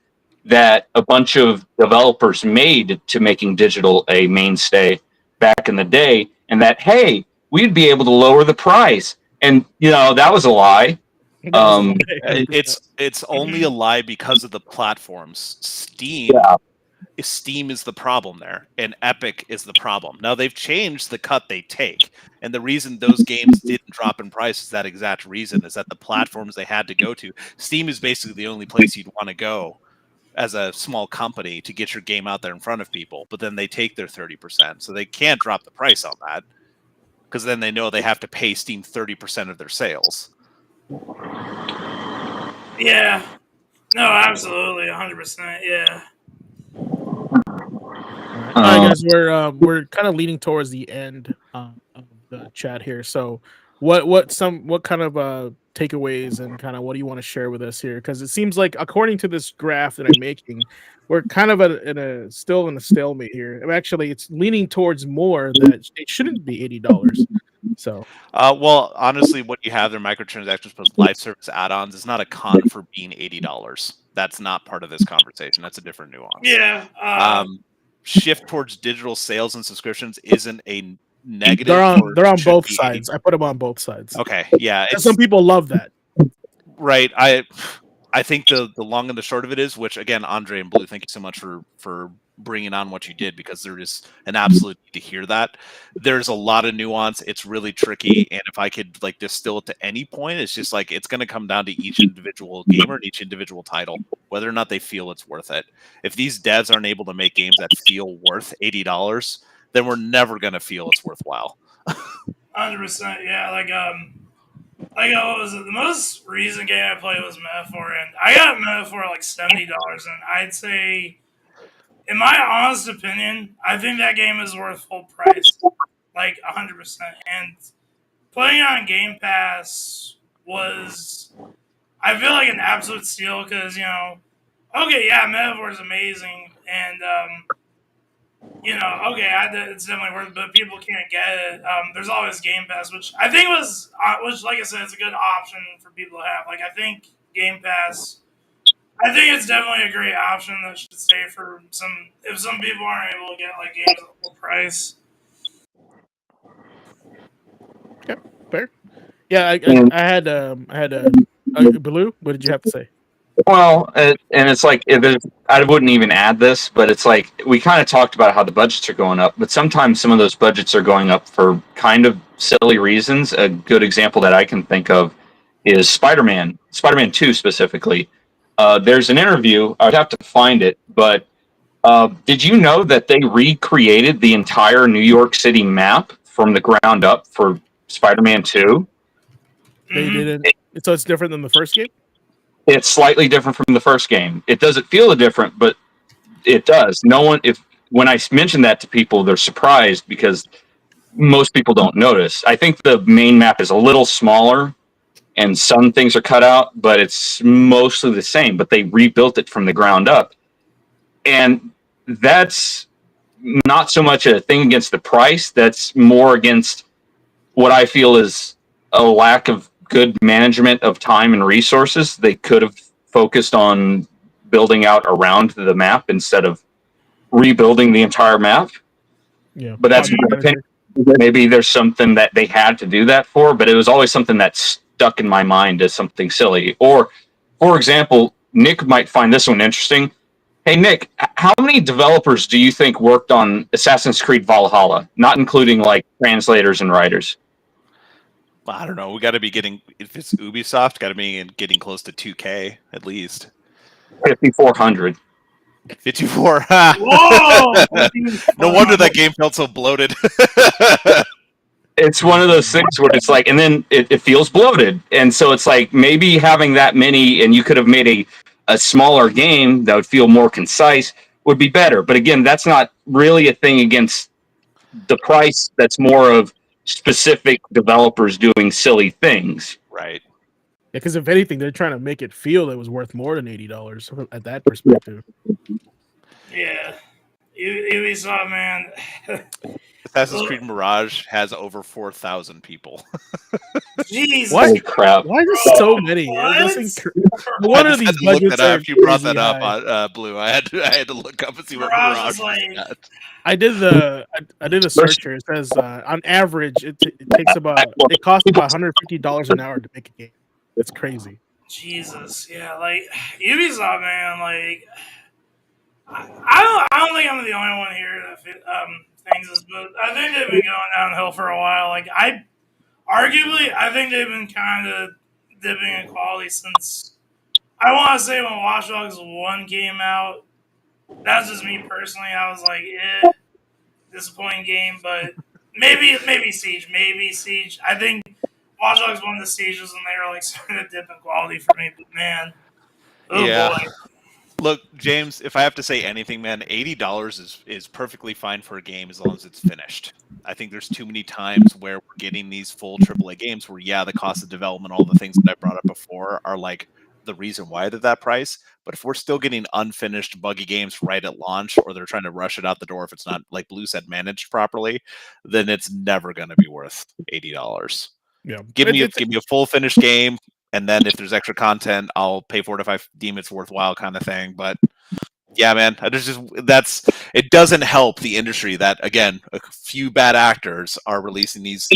that a bunch of developers made to making digital a mainstay back in the day, and that, hey, we'd be able to lower the price. And, that was a lie. It's only a lie because of the platforms. Steam is the problem there, and Epic is the problem. Now they've changed the cut they take, and the reason those games didn't drop in price is that exact reason, is that the platforms they had to go to. Steam is basically the only place you'd want to go as a small company to get your game out there in front of people, but then they take their 30%, so they can't drop the price on that because then they know they have to pay Steam 30% of their sales. Yeah. No, absolutely, 100%. Yeah. All right, guys, we're kind of leaning towards the end of the chat here. So, what kind of takeaways and kind of what do you want to share with us here? Because it seems like, according to this graph that I'm making, we're kind of still in a stalemate here. Actually, it's leaning towards more that it shouldn't be $80. So, well, honestly, what you have there, microtransactions plus live service add-ons, is not a con for being $80. That's not part of this conversation. That's a different nuance. Yeah. Shift towards digital sales and subscriptions isn't a negative. They're on both sides. I put them on both sides. Okay, yeah. Some people love that. Right. I think the long and the short of it is, which again, Andre and Blue, thank you so much for bringing on what you did, because there is an absolute need to hear that. There's a lot of nuance. It's really tricky, and if I could distill it to any point, it's just it's going to come down to each individual gamer and each individual title, whether or not they feel it's worth it. If these devs aren't able to make games that feel worth $80, then we're never going to feel it's worthwhile. 100%. Yeah. What was it? The most recent game I played was Metaphor, and I got Metaphor at $70, and I'd say, in my honest opinion, I think that game is worth full price, 100%. And playing on Game Pass was, I feel like, an absolute steal because okay, yeah, Metaphor is amazing, and okay, it's definitely worth it, but people can't get it. There's always Game Pass, which I think which, like I said, it's a good option for people to have. I think Game Pass, I think it's definitely a great option that should stay for if some people aren't able to get games at full price. Fair. Yeah, I had Baloo. What did you have to say? Well, and it's like I wouldn't even add this, but it's like we kind of talked about how the budgets are going up, but sometimes some of those budgets are going up for kind of silly reasons. A good example that I can think of is Spider-Man 2 specifically. There's an interview. I would have to find it, but did you know that they recreated the entire New York City map from the ground up for Spider-Man 2? They didn't. So it's different than the first game. It's slightly different from the first game. It doesn't feel different, but it does. When I mention that to people, they're surprised because most people don't notice. I think the main map is a little smaller and some things are cut out, but it's mostly the same. But they rebuilt it from the ground up. And that's not so much a thing against the price, that's more against what I feel is a lack of good management of time and resources. They could have focused on building out around the map instead of rebuilding the entire map. Yeah, but that's my opinion. Maybe there's something that they had to do that for, but it was always something that stuck in my mind as something silly. Or, for example, Nick might find this one interesting. Hey, Nick, how many developers do you think worked on Assassin's Creed Valhalla, not including like translators and writers? I don't know. We got to be getting, if it's Ubisoft, got to be getting close to 2K at least. 5,400. 54. Whoa! No wonder that game felt so bloated. It's one of those things where it's like, and then it feels bloated. And so it's like maybe having that many and you could have made a smaller game that would feel more concise would be better. But again, that's not really a thing against the price. That's more of specific developers doing silly things. Right. Yeah, because if anything, they're trying to make it feel it was worth more than $80 at that perspective. Yeah. Ubisoft, man. Assassin's Creed Mirage has over 4,000 people. Jesus. Holy crap. Why are so many? One of these budgets are you brought that up high. on Blue. I had to look up and see what Mirage Mirage is was like- at. I did a search here. It says on average it costs about $150 an hour to make a game. It's crazy. Jesus, yeah, like Ubisoft, man, like I don't think I'm the only one here that thinks this, but I think they've been going downhill for a while. Like I think they've been kind of dipping in quality since I want to say when Watch Dogs 1 came out. That's just me personally. I was like, disappointing game, but maybe Siege. I think Watch Dogs 1 the Siege was when they were like starting to dip in quality for me, but man, boy. Look, James, if I have to say anything, man, $80 is perfectly fine for a game as long as it's finished. I think there's too many times where we're getting these full AAA games where, the cost of development, all the things that I brought up before are like the reason why they're that price. But if we're still getting unfinished, buggy games right at launch, or they're trying to rush it out the door if it's not, like Blue said, managed properly, then it's never going to be worth $80. Yeah, give me a full finished game. And then if there's extra content, I'll pay for it if I deem it's worthwhile, kind of thing. But yeah, man, it doesn't help the industry that, again, a few bad actors are releasing these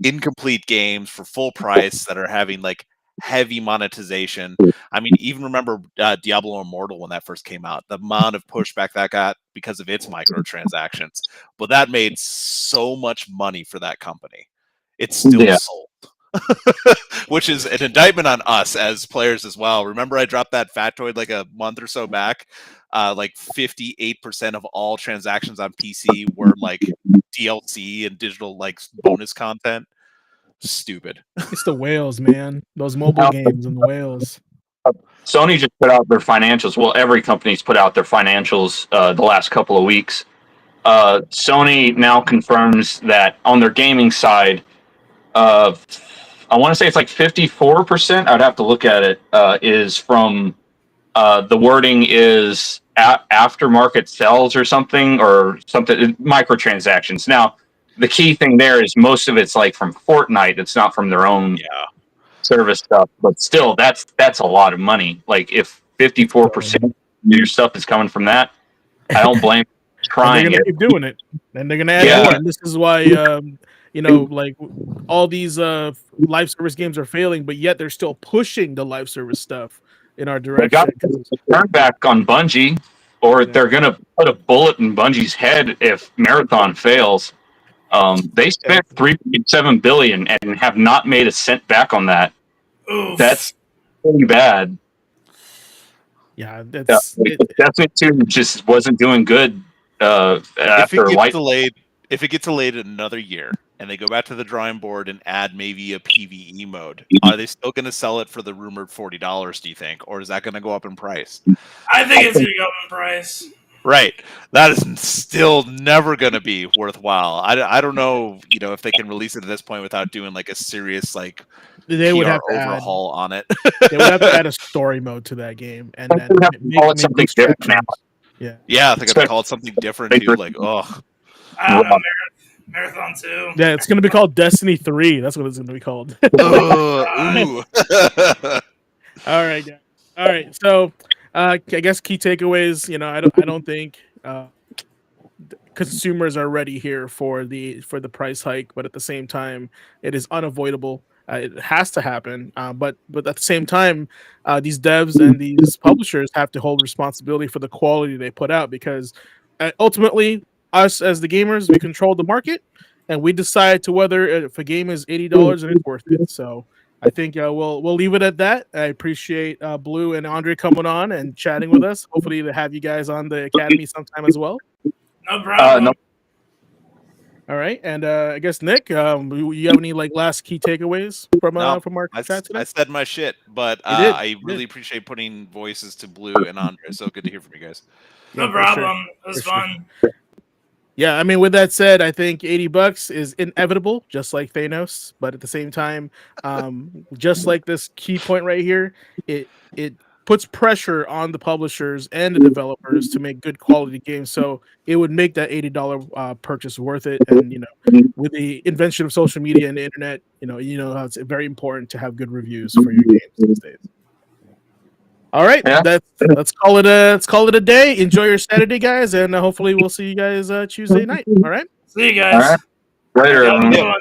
incomplete games for full price that are having like heavy monetization. I mean, even remember Diablo Immortal when that first came out, the amount of pushback that got because of its microtransactions. But that made so much money for that company. It's still sold. Which is an indictment on us as players as well. Remember I dropped that factoid like a month or so back? Like 58% of all transactions on PC were like DLC and digital like bonus content. Stupid. It's the whales, man. Those mobile games and the whales. Sony just put out their financials. Well, every company's put out their financials the last couple of weeks. Sony now confirms that on their gaming side, I want to say it's like 54%. I'd have to look at it. Is from the wording is aftermarket sales or something microtransactions. Now, the key thing there is most of it's like from Fortnite. It's not from their own service stuff, but still, that's a lot of money. Like if 54% of your stuff is coming from that, I don't blame trying they're gonna keep doing it, and they're gonna add more. And this is why like all these live service games are failing, but yet they're still pushing the live service stuff in our They got direction. to turn back on Bungie, or they're going to put a bullet in Bungie's head if Marathon fails. They spent $3.7 billion and have not made a cent back on that. Oof. That's pretty bad. Yeah, that's Destiny 2 just wasn't doing good after if it gets delayed another year and they go back to the drawing board and add maybe a PvE mode, are they still going to sell it for the rumored $40, do you think? Or is that going to go up in price? I think it's going to go up in price. Right. That is still never going to be worthwhile. I don't know, if they can release it at this point without doing like a serious they would PR have to overhaul on it. They would have to add a story mode to that game and then call it something different now. Yeah, they got to call it something different too. Like, I don't know, Marathon 2. Yeah, it's gonna be called Destiny 3. That's what it's gonna be called. ooh. All right, guys. All right. So, I guess key takeaways. I don't think consumers are ready here for the price hike, but at the same time, it is unavoidable. It has to happen. But at the same time, these devs and these publishers have to hold responsibility for the quality they put out, because ultimately, us as the gamers, we control the market, and we decide to whether if a game is $80 and it's worth it. So I think we'll leave it at that. I appreciate Blue and Andre coming on and chatting with us. Hopefully to have you guys on the Academy sometime as well. No problem. No. All right, and I guess Nick, you have any last key takeaways from our chat today? I said my shit, but I really appreciate putting voices to Blue and Andre. So good to hear from you guys. No problem. It was fun. Yeah, I mean, with that said, I think $80 is inevitable, just like Thanos. But at the same time, just like this key point right here, it puts pressure on the publishers and the developers to make good quality games. So it would make that $80 purchase worth it. And with the invention of social media and the internet, how it's very important to have good reviews for your games these days. All right, let's call it a day. Enjoy your Saturday, guys, and hopefully we'll see you guys Tuesday night. All right, see you guys. All right. Later.